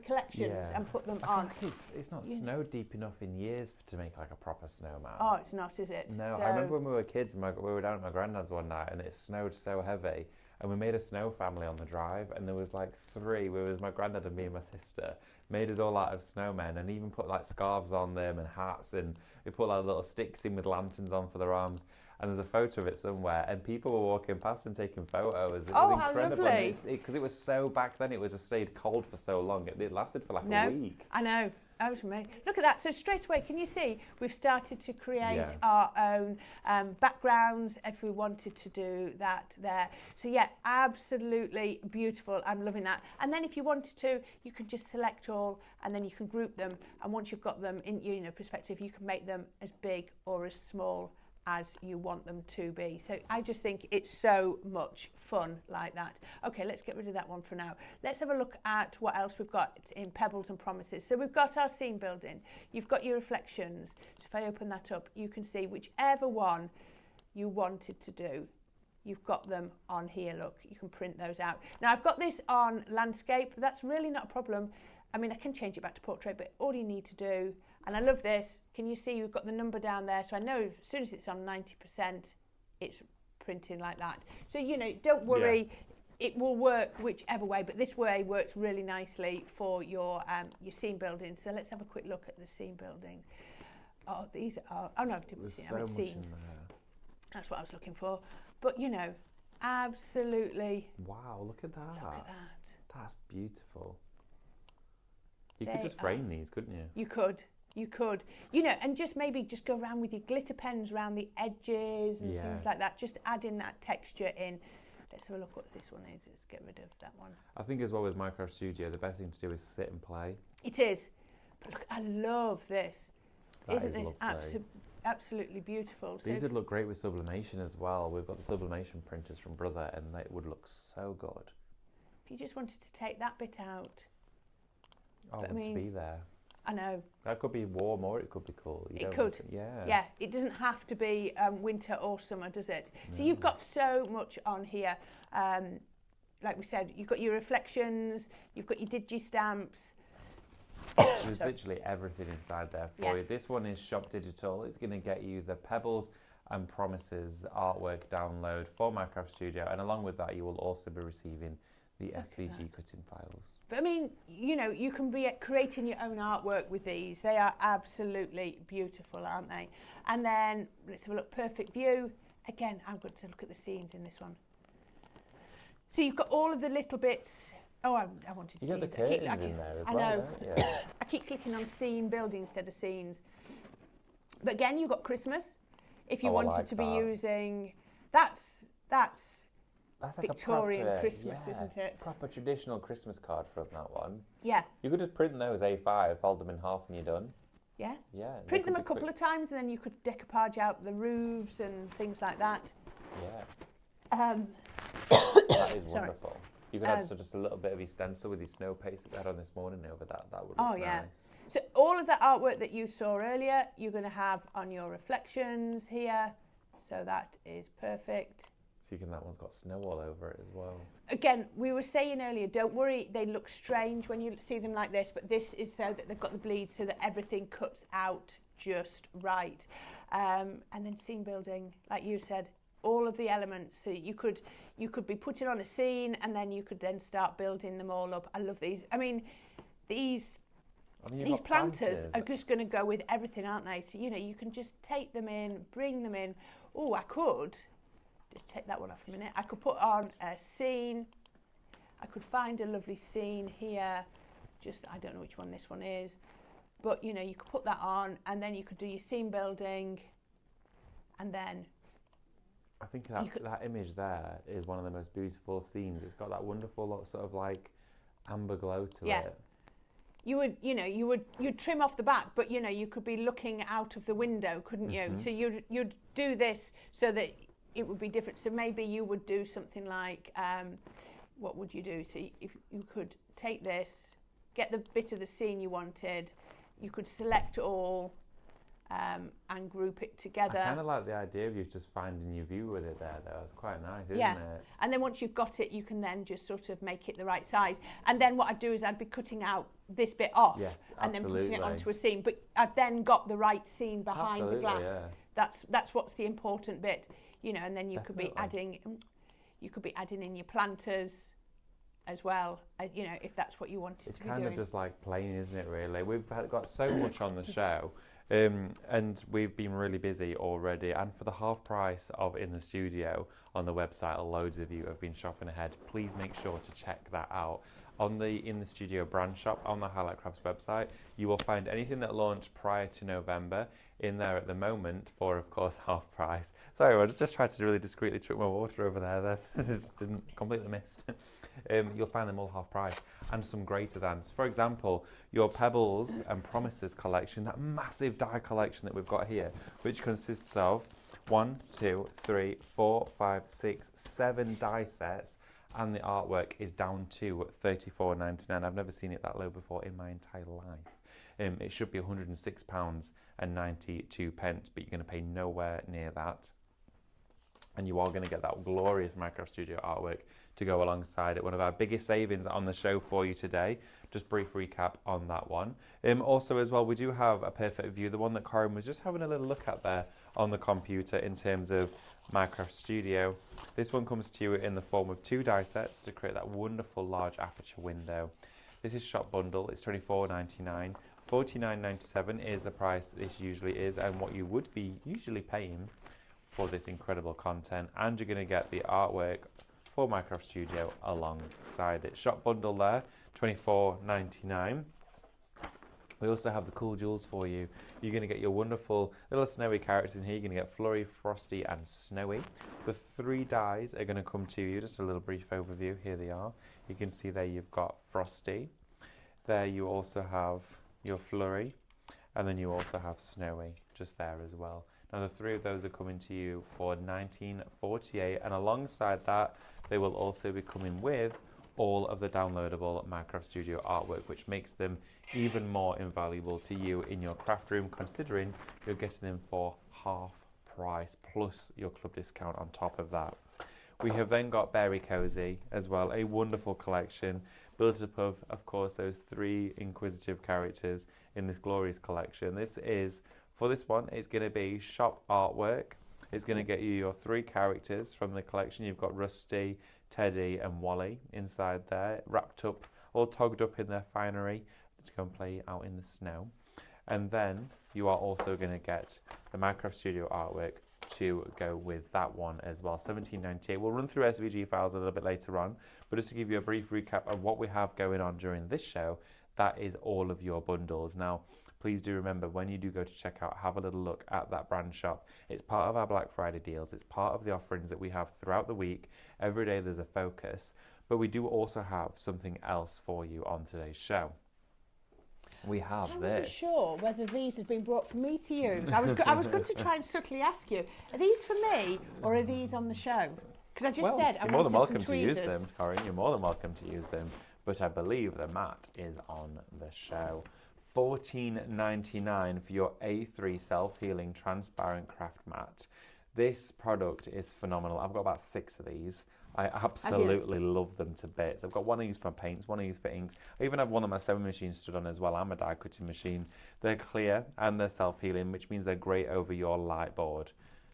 B: collections and put them on.
A: I think it's not snowed deep enough in years to make like a proper snowman.
B: Oh, it's not, is it?
A: No,
B: So,
A: I remember when we were kids, we were down at my granddad's one night and it snowed so heavy, and we made a snow family on the drive, and there was like three. We was my granddad and me and my sister. Made us all out of snowmen, and even put like scarves on them and hats, and we put like little sticks in with lanterns on for their arms. And there's a photo of it somewhere, and people were walking past and taking photos. It was incredible.
B: How lovely.
A: Because it was so, back then it was just stayed cold for so long. It lasted for like a week.
B: I know. That was amazing. Look at that. So straight away, can you see we've started to create our own backgrounds if we wanted to do that there. So yeah, absolutely beautiful. I'm loving that. And then if you wanted to, you can just select all and then you can group them. And once you've got them in perspective, you can make them as big or as small as you want them to be. So I just think it's so much fun like that. Okay, let's get rid of that one for now. Let's have a look at what else we've got in Pebbles and Promises. So we've got our scene building. You've got your reflections. So if I open that up, you can see whichever one you wanted to do. You've got them on here, look. You can print those out. Now I've got this on landscape. That's really not a problem. I mean, I can change it back to portrait, but all you need to do, and I love this, can you see you've got the number down there? So I know as soon as it's on 90%, it's printing like that. So, you know, don't worry, it will work whichever way, but this way works really nicely for your scene building. So let's have a quick look at the scene building. Oh, these are, oh no, didn't see, I mean scenes. That's what I was looking for. But, you know, absolutely.
A: Wow, look at that.
B: Look at that.
A: That's beautiful. You could just frame these, couldn't you?
B: You could. You could, and just maybe just go around with your glitter pens around the edges and things like that. Just adding that texture in. Let's have a look what this one is. Let's get rid of that one.
A: I think as well with Minecraft Studio, the best thing to do is sit and play.
B: It is. But look, I love this.
A: That
B: Isn't
A: is
B: this absolutely beautiful?
A: These would look great with sublimation as well. We've got the sublimation printers from Brother, and they would look so good.
B: If you just wanted to take that bit out.
A: I want to be there.
B: I know.
A: That could be warm or it could be cool.
B: It could. Yeah, it doesn't have to be winter or summer, does it? No. So you've got so much on here. Like we said, you've got your reflections, you've got your digi-stamps.
A: There's literally everything inside there for you. This one is Shop Digital. It's going to get you the Pebbles and Promises artwork download for Minecraft Studio. And along with that, you will also be receiving the SVG cutting files.
B: But I mean, you can be creating your own artwork with these. They are absolutely beautiful, aren't they? And then let's have a look. Perfect view. Again, I'm going to look at the scenes in this one. So you've got all of the little bits. Oh, I wanted to see.
A: You got the curtains in there as well. I know. Don't you?
B: I keep clicking on scene building instead of scenes. But again, you've got Christmas. If you wanted to be using, that's like Victorian Christmas, isn't it?
A: Proper traditional Christmas card from that one.
B: Yeah.
A: You could just print those A5, fold them in half, and you're done.
B: Yeah.
A: Yeah.
B: Print them a couple of times, and then you could decoupage out the roofs and things like that.
A: Yeah. That is wonderful. You could add just a little bit of your stencil with your snow paste that I had on this morning over that. That would look nice.
B: So all of that artwork that you saw earlier, you're going to have on your reflections here. So that is perfect.
A: That one's got snow all over it as well.
B: Again, we were saying earlier, don't worry, they look strange when you see them like this, but this is so that they've got the bleed so that everything cuts out just right. And then scene building, like you said, all of the elements. So you could be putting on a scene and then you could then start building them all up. I love these. I mean, these planters are just going to go with everything, aren't they? So, you can just take them in, bring them in. Oh, I could just take that one off a minute. I could put on a scene. I could find a lovely scene here. Just, I don't know which one this one is. But, you could put that on and then you could do your scene building and then...
A: I think that image there is one of the most beautiful scenes. It's got that wonderful sort of like amber glow to it.
B: You'd trim off the back, but you could be looking out of the window, couldn't you? So you'd do this so that it would be different. So maybe you would do something like, what would you do? So if you could take this, get the bit of the scene you wanted, you could select all and group it together.
A: I kind of like the idea of you just finding your view with it there, though. It's quite nice, isn't it?
B: And then once you've got it, you can then just sort of make it the right size. And then what I'd do is I'd be cutting out this bit off and then putting it onto a scene. But I've then got the right scene behind the glass.
A: Yeah.
B: That's what's the important bit, and then you could be adding in your planters as well, if that's what you wanted to be doing.
A: It's kind of just like playing, isn't it, really? We've got so much on the show. And we've been really busy already, and for the half price of In the Studio on the website, loads of you have been shopping ahead. Please make sure to check that out. On the In the Studio brand shop on the Highlight Crafts website, you will find anything that launched prior to November in there at the moment for, of course, half price. Sorry, I just tried to really discreetly drink my water over there. Just didn't completely missed. You'll find them all half price and some greater thans. For example, your Pebbles and Promises collection, that massive die collection that we've got here, which consists of 1, 2, 3, 4, 5, 6, 7 die sets, and the artwork is down to £34.99. I've never seen it that low before in my entire life. It should be £106.92, but you're going to pay nowhere near that. And you are going to get that glorious Minecraft Studio artwork to go alongside it. One of our biggest savings on the show for you today. Just brief recap on that one. Also as well, we do have a perfect view, the one that Corin was just having a little look at there on the computer in terms of Minecraft Studio. This one comes to you in the form of 2 die sets to create that wonderful large aperture window. This is shop bundle, it's $24.99. $49.97 is the price this usually is, and what you would be usually paying for this incredible content, and you're going to get the artwork for Minecraft Studio alongside it. Shop bundle there, $24.99. We also have the cool jewels for you. You're going to get your wonderful little snowy characters in here. You're going to get Flurry, Frosty and Snowy. The 3 dies are going to come to you. Just a little brief overview. Here they are. You can see there you've got Frosty. There you also have your Flurry. And then you also have Snowy just there as well. Now the 3 of those are coming to you for $19.48, and alongside that they will also be coming with all of the downloadable Minecraft Studio artwork, which makes them even more invaluable to you in your craft room, considering you're getting them for half price plus your club discount on top of that. We have then got Berry Cozy as well, a wonderful collection built up of course, those 3 inquisitive characters in this glorious collection. This is, for this one, it's going to be shop artwork. It's going to get you your 3 characters from the collection. You've got Rusty, Teddy and Wally inside there, wrapped up, all togged up in their finery to go and play out in the snow. And then you are also going to get the Minecraft Studio artwork to go with that one as well, $17.98. We'll run through SVG files a little bit later on, but just to give you a brief recap of what we have going on during this show, that is all of your bundles. Now, please do remember, when you do go to checkout, have a little look at that brand shop. It's part of our Black Friday deals. It's part of the offerings that we have throughout the week. Every day there's a focus, but we do also have something else for you on today's show. We have this.
B: I wasn't sure whether these had been brought for me to use. I was going to try and subtly ask you, are these for me or are these on the show? Because I just said I wanted some tweezers.
A: You're more than welcome to use them, Corinne. You're more than welcome to use them. But I believe the mat is on the show. $14.99 for your A3 self-healing transparent craft mat. This product is phenomenal. I've got about 6 of these. I absolutely love them to bits. I've got one of these for paints, one of these for inks. I even have one that my sewing machine stood on as well, and my die cutting machine. They're clear and they're self-healing, which means they're great over your light board.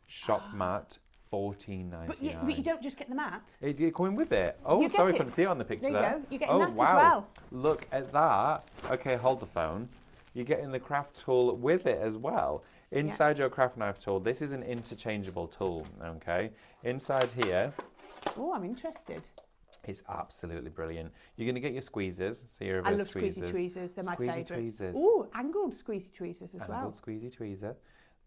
A: Shop mat, $14.99.
B: But you don't just get the mat.
A: You're coming with it. Oh, sorry, I couldn't see it on the picture there.
B: There you go. You're getting that
A: wow.
B: as well.
A: Look at that. Okay, hold the phone. You're getting the craft tool with it as well. Inside your craft knife tool, this is an interchangeable tool, okay? Inside here...
B: Oh, I'm interested.
A: It's absolutely brilliant. You're going to get your squeezers, so your reverse
B: I love
A: tweezers.
B: squeezy tweezers. They're my favourite.
A: Tweezers.
B: Oh, angled squeezy tweezers as well.
A: Angled squeezy tweezer.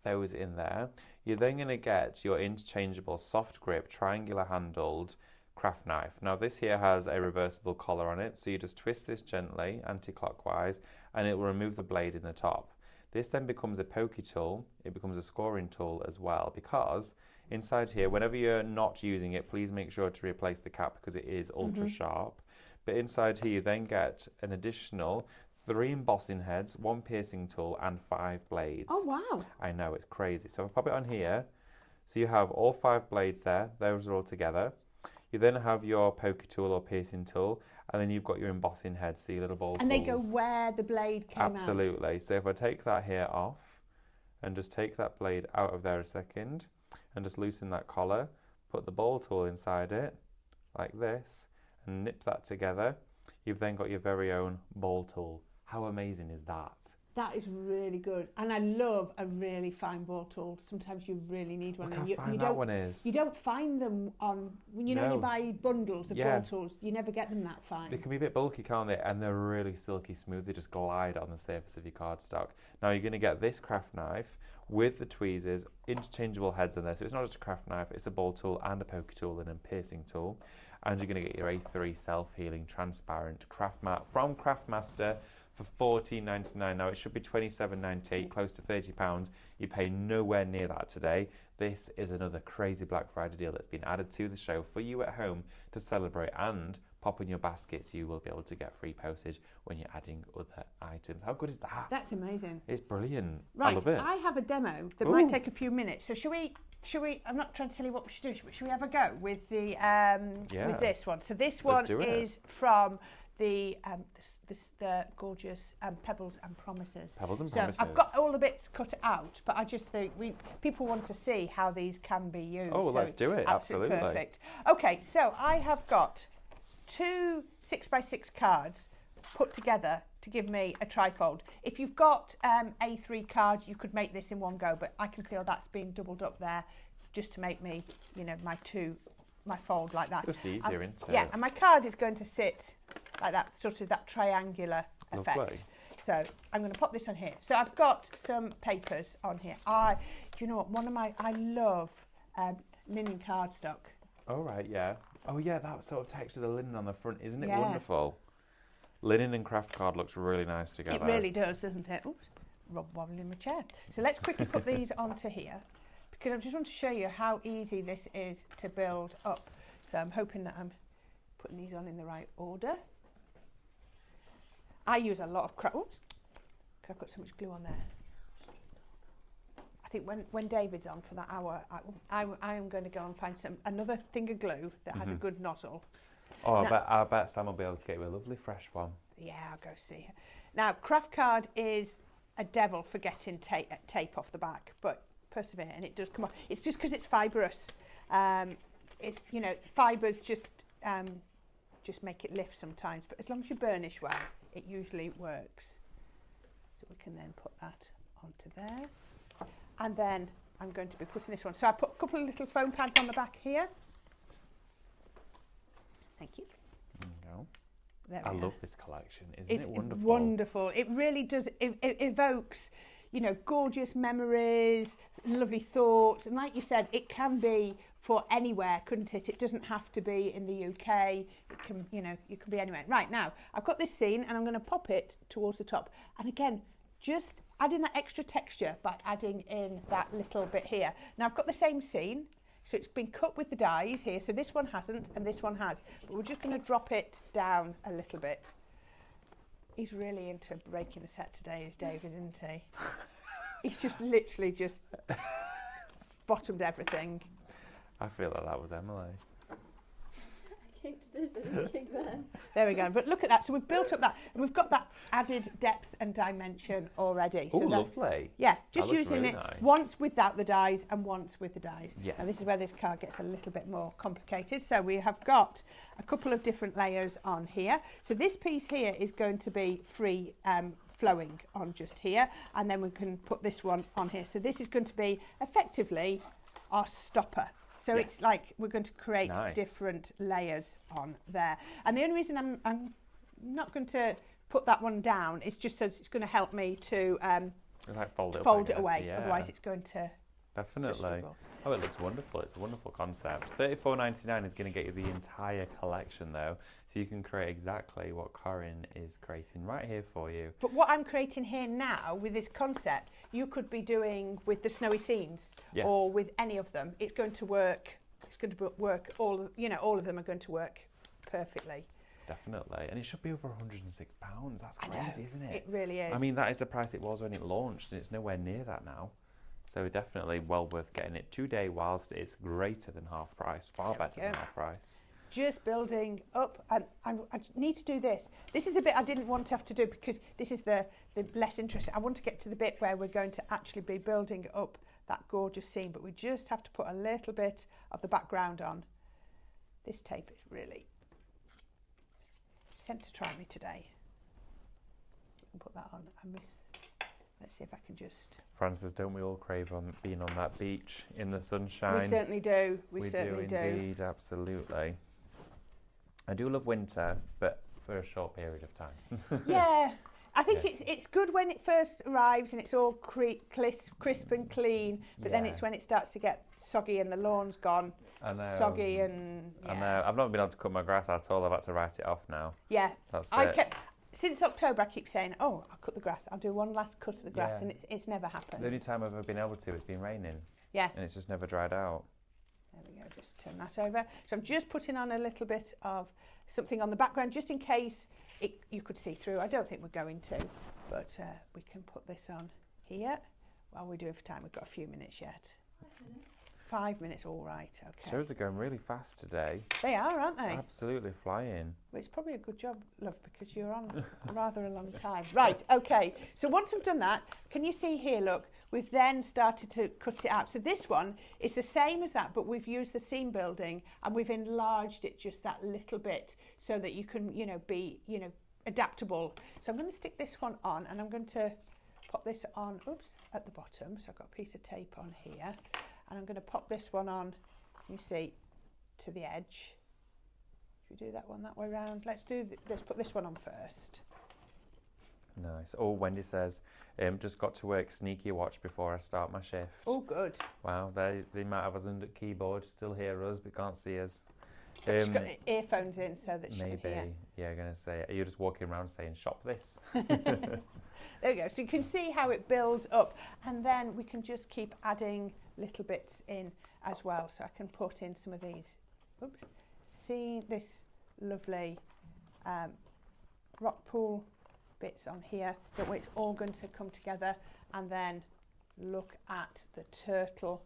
A: Those in there. You're then going to get your interchangeable soft grip, triangular handled craft knife. Now this here has a reversible collar on it, so you just twist this gently, anti-clockwise, and it will remove the blade in the top. This then becomes a pokey tool. It becomes a scoring tool as well, because inside here, whenever you're not using it, please make sure to replace the cap because it is ultra sharp. But inside here, you then get an additional 3 embossing heads, 1 piercing tool, and 5 blades.
B: Oh, wow.
A: I know, it's crazy. So I'll pop it on here. So you have all 5 blades there. Those are all together. You then have your pokey tool or piercing tool, and then you've got your embossing heads, so your little ball
B: And
A: tools.
B: they go where the blade came out.
A: Absolutely. So if I take that here off, and just take that blade out of there a second, and just loosen that collar, put the ball tool inside it, like this, and nip that together, you've then got your very own ball tool. How amazing is that?
B: That is really good. And I love a really fine ball tool. Sometimes you really need one.
A: Look how
B: and
A: fine that one is.
B: You don't find them on, when you know you buy bundles of ball tools, you never get them that fine.
A: They can be a bit bulky, can't they? And they're really silky smooth. They just glide on the surface of your cardstock. Now you're going to get this craft knife with the tweezers, interchangeable heads in there. So it's not just a craft knife, it's a ball tool and a pokey tool and a piercing tool. And you're going to get your A3 self-healing transparent craft mat from Craftmaster for $14.99. Now it should be $27.98, close to £30. You pay nowhere near that today. This is another crazy Black Friday deal that's been added to the show for you at home to celebrate, and pop in your baskets. You will be able to get free postage when you're adding other items. How good is that?
B: That's amazing.
A: It's brilliant.
B: Right,
A: I love it.
B: I have a demo that might take a few minutes. So shall we, I'm not trying to tell you what we should do, but should we have a go with the with this one? So this one is from the gorgeous Pebbles and Promises.
A: Pebbles and Promises.
B: So I've got all the bits cut out, but I just think people want to see how these can be used.
A: Oh, well,
B: so
A: let's do it. Absolutely.
B: Perfect. Okay, so I have got 2 6x6 cards put together to give me a trifold. If you've got A3 cards, you could make this in one go, but I can feel that's been doubled up there just to make me, my fold like that.
A: Just easier, isn't it?
B: Yeah, and my card is going to sit like that, sort of that triangular effect.
A: Lovely.
B: So I'm going to pop this on here. So I've got some papers on here. Do you know what? I love linen cardstock.
A: Oh, right, yeah. Oh, yeah, that sort of texture, the linen on the front, isn't it
B: Yeah.
A: wonderful? Linen and craft card looks really nice together.
B: It really does, doesn't it? Oops, Rob wobbling my chair. So let's quickly put these onto here because I just want to show you how easy this is to build up. So I'm hoping that I'm putting these on in the right order. I use a lot of oops, I've got so much glue on there. I think when David's on for that hour, I am going to go and find another thing of glue that has a good nozzle.
A: Oh, I bet Sam will be able to get you a lovely fresh one.
B: Yeah, I'll go see her. Now, craft card is a devil for getting tape off the back, but persevere and it does come off. It's just because it's fibrous. It's, you know, fibres just make it lift sometimes, but as long as you burnish well, it usually works. So we can then put that onto there. And then I'm going to be putting this one. So I put a couple of little foam pads on the back here. Thank you.
A: There you go.
B: There
A: I
B: we
A: love
B: are.
A: this collection. Isn't
B: It's
A: it wonderful?
B: wonderful. It really does. It evokes, you know, gorgeous memories, lovely thoughts. And like you said, it can be for anywhere, couldn't it? It doesn't have to be in the UK. It can, you know, you can be anywhere. Right, now, I've got this scene and I'm going to pop it towards the top. And again, just adding that extra texture by adding in that little bit here. Now, I've got the same scene. So it's been cut with the dies here. So this one hasn't and this one has. But we're just going to drop it down a little bit. He's really into breaking the set today, is David, isn't he? He's just literally just bottomed everything.
A: I feel like that was Emily.
C: I kicked this, I didn't kick them.
B: There we go. But look at that. So we've built up that, and we've got that added depth and dimension already.
A: Oh,
B: so
A: lovely.
B: Yeah,
A: That
B: just
A: looks
B: using
A: really
B: it
A: nice.
B: once without the dies and once with the dies.
A: Yes.
B: And this is where this card gets a little bit more complicated. So we have got a couple of different layers on here. So this piece here is going to be free flowing on just here, and then we can put this one on here. So this is going to be effectively our stopper. So
A: Yes.
B: it's like we're going to create
A: Nice.
B: different layers on there. And the only reason I'm not going to put that one down is just so it's going to help me to
A: It's like fold it up, I
B: fold it
A: guess,
B: away.
A: yeah.
B: Otherwise it's going to
A: Definitely.
B: struggle.
A: Oh, it looks wonderful. It's a wonderful concept. $34.99 is going to get you the entire collection, though, so you can create exactly what Corinne is creating right here for you.
B: But what I'm creating here now with this concept, you could be doing with the snowy scenes
A: Yes.
B: or with any of them. It's going to work. It's going to work. All of them are going to work perfectly.
A: Definitely. And it should be over £106. That's
B: I know.
A: crazy, isn't it?
B: It really is.
A: I mean, that is the price it was when it launched, and it's nowhere near that now. So definitely well worth getting it today whilst it's greater than half price, far better than
B: go.
A: half price.
B: Just building up, and I need to do this. This is the bit I didn't want to have to do because this is the less interesting. I want to get to the bit where we're going to actually be building up that gorgeous scene, but we just have to put a little bit of the background on. This tape is really sent to try me today. We can put that on. Let's see if I can just.
A: Francis, don't we all crave on being on that beach in the sunshine?
B: We certainly do. We
A: do
B: certainly do.
A: indeed, absolutely. I do love winter, but for a short period of time.
B: Yeah, I think
A: Yeah.
B: it's good when it first arrives and it's all crisp and clean, but then
A: Yeah.
B: it's when it starts to get soggy and the lawn's gone
A: I know.
B: soggy and
A: I know. I've not been able to cut my grass at all. I've had to write it off now.
B: yeah.
A: That's
B: I
A: it.
B: kept since October. I keep saying, "Oh, I'll cut the grass. I'll do one last cut of the grass,"
A: Yeah.
B: and it's never
A: The
B: happened.
A: only time I've ever been able to, it's been raining,
B: Yeah,
A: and it's just never dried out.
B: there we go. Just turn that over. So I'm just putting on a little bit of something on the background, just in case you could see through. I don't think we're going to, but we can put this on here while we're doing for time. We've got a few minutes yet. 5 minutes, all right, okay.
A: Shows are going really fast today.
B: They are, aren't they?
A: Absolutely flying.
B: Well, it's probably a good job, love, because you're on rather a long time. Right, okay. So once we've done that, can you see here, look, we've then started to cut it out. So this one is the same as that, but we've used the seam building and we've enlarged it just that little bit so that you can, be, adaptable. So I'm going to stick this one on and I'm going to pop this on, at the bottom. So I've got a piece of tape on here. And I'm going to pop this one on, you see, to the edge. Should we do that one that way round? Let's put this one on first.
A: Nice. Oh, Wendy says, just got to work, sneaky watch before I start my shift.
B: Oh, good.
A: Wow, they might have us under keyboard, still hear us, but can't see us.
B: She's got the earphones in so that she
A: Maybe,
B: can hear.
A: yeah, going to say, are you just walking around saying, shop this?
B: There we go. So you can see how it builds up, and then we can just keep adding little bits in as well. So I can put in some of these. Oops. See this lovely rock pool bits on here. Don't wait, it's all going to come together, and then look at the turtle.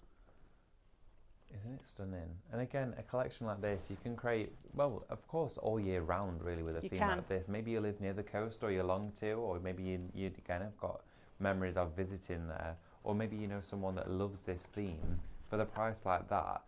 A: Isn't it stunning? And again, a collection like this, you can create, well, of course, all year round, really, with a theme like this. Maybe you live near the coast, or you long to, or maybe you again have got memories of visiting there, or maybe you know someone that loves this theme. For the price like that,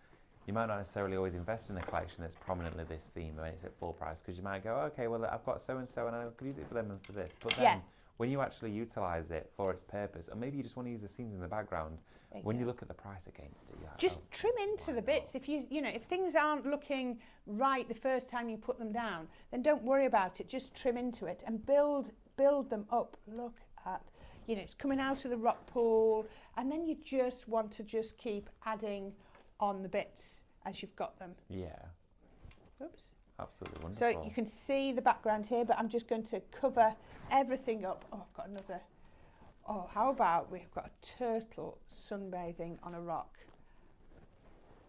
A: you might not necessarily always invest in a collection that's prominently this theme when it's at full price, because you might go, okay, well, I've got so-and-so, and I could use it for them and for this. But then, when you actually utilise it for its purpose, or maybe you just want to use the scenes in the background, when you look at the price against it, you're like,
B: just trim into the bits. If you know, if things aren't looking right the first time you put them down, then don't worry about it. Just trim into it and build them up. Look at, you know, it's coming out of the rock pool, and then you just want to just keep adding on the bits as you've got them.
A: Yeah.
B: Oops.
A: Absolutely wonderful.
B: So you can see the background here, but I'm just going to cover everything up. Oh, I've got another. Oh, how about we've got a turtle sunbathing on a rock.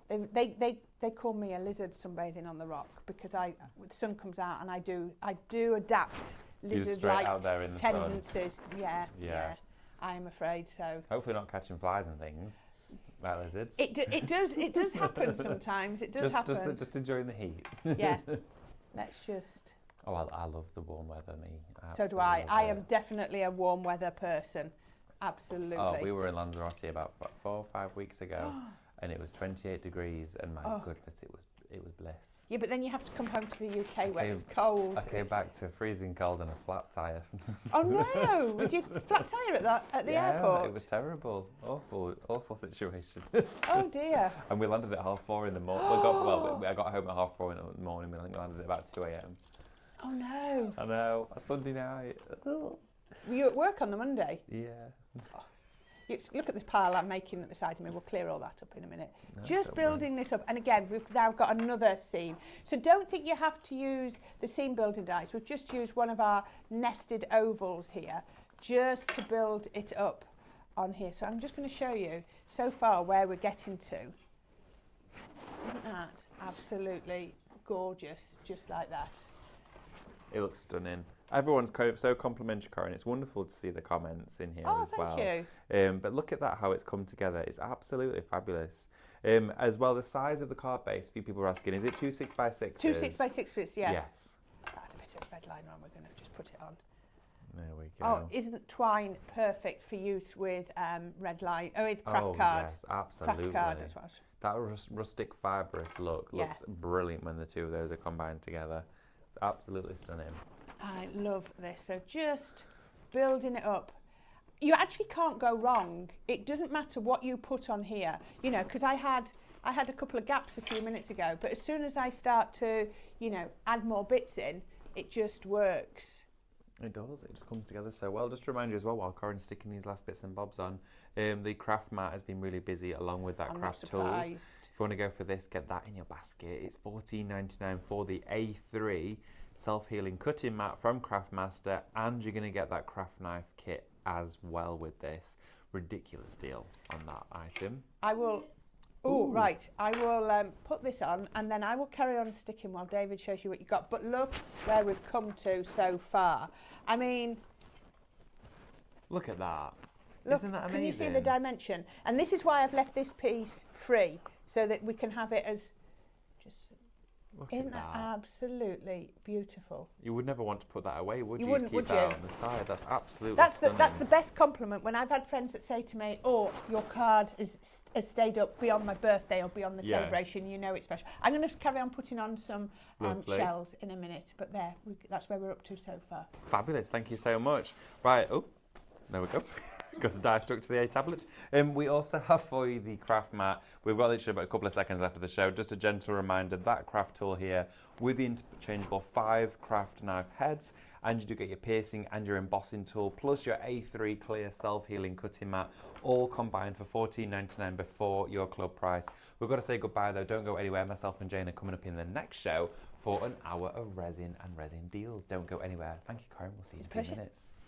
B: They call me a lizard sunbathing on the rock, because the sun comes out and I do adapt lizard-like tendencies. Sun. Yeah. I'm afraid so.
A: Hopefully not catching flies and things like lizards.
B: It does happen sometimes. It does happen.
A: Just enjoying the heat.
B: Yeah. Let's just.
A: Oh, I love the warm weather, me.
B: So do I. I am definitely a warm weather person. Absolutely.
A: Oh, we were in Lanzarote about 4 or 5 weeks ago, and it was 28 degrees, and my goodness, it was bliss.
B: Yeah, but then you have to come home to the UK where it's cold.
A: I came back to freezing cold and a flat tyre.
B: Oh no! Was you flat tyre at the airport?
A: Yeah, it was terrible. Awful situation.
B: Oh dear.
A: And we landed at 4:30 in the morning. I got home at 4:30 in the morning. We landed at about 2 a.m.
B: Oh no.
A: I know, a Sunday night.
B: Were you at work on the Monday?
A: Yeah.
B: Oh. Look at this pile I'm making at the side of me. We'll clear all that up in a minute. No, just building this up. And again, we've now got another seam. So don't think you have to use the seam building dies. We've just used one of our nested ovals here just to build it up on here. So I'm just going to show you so far where we're getting to. Isn't that absolutely gorgeous? Just like that.
A: It looks stunning. Everyone's so complimentary, Corinne. It's wonderful to see the comments in here as well.
B: Thank you.
A: But look at that, how it's come together. It's absolutely fabulous. As well, the size of the card base, a few people are asking, is it 2 6x6?
B: 2 6x6, yeah.
A: Yes.
B: I had a bit of red liner on. We're going to just put it on.
A: There we go.
B: Oh, isn't twine perfect for use with red line? Oh, with craft card.
A: Yes, absolutely.
B: Craft card as well.
A: That rustic fibrous look looks brilliant when the two of those are combined together. It's absolutely stunning.
B: I love this. So just building it up. You actually can't go wrong. It doesn't matter what you put on here, you know, because I had a couple of gaps a few minutes ago, but as soon as I start to, you know, add more bits in, it just works.
A: It does. It just comes together so well. Just to remind you as well, while Corinne's sticking these last bits and bobs on, the craft mat has been really busy along with that craft tool. If you want to go for this, get that in your basket. It's $14.99 for the A3 self-healing cutting mat from Craftmaster, and you're going to get that craft knife kit as well with this. Ridiculous deal on that item.
B: I will. Oh, right. I will put this on, and then I will carry on sticking while David shows you what you got. But look where we've come to so far. I mean,
A: look at that.
B: Look,
A: isn't that amazing?
B: Can you see the dimension? And this is why I've left this piece free, so that we can have it as just. Isn't that absolutely beautiful?
A: You would never want to put that away, would you?
B: You wouldn't,
A: keep that on the side. That's absolutely stunning.
B: That's the best compliment when I've had friends that say to me, "Oh, your card has stayed up beyond my birthday or beyond the celebration. You know it's special." I'm going to carry on putting on some shells in a minute, but that's where we're up to so far.
A: Fabulous. Thank you so much. Right. Oh, there we go. Got a die stuck to the A tablet. We also have for you the craft mat. We've got literally about a couple of seconds left of the show. Just a gentle reminder, that craft tool here with the interchangeable 5 craft knife heads and you do get your piercing and your embossing tool, plus your A3 clear self-healing cutting mat, all combined for $14.99 before your club price. We've got to say goodbye though, don't go anywhere. Myself and Jane are coming up in the next show for an hour of resin and resin deals. Don't go anywhere. Thank you, Karen. We'll see you in a few minutes.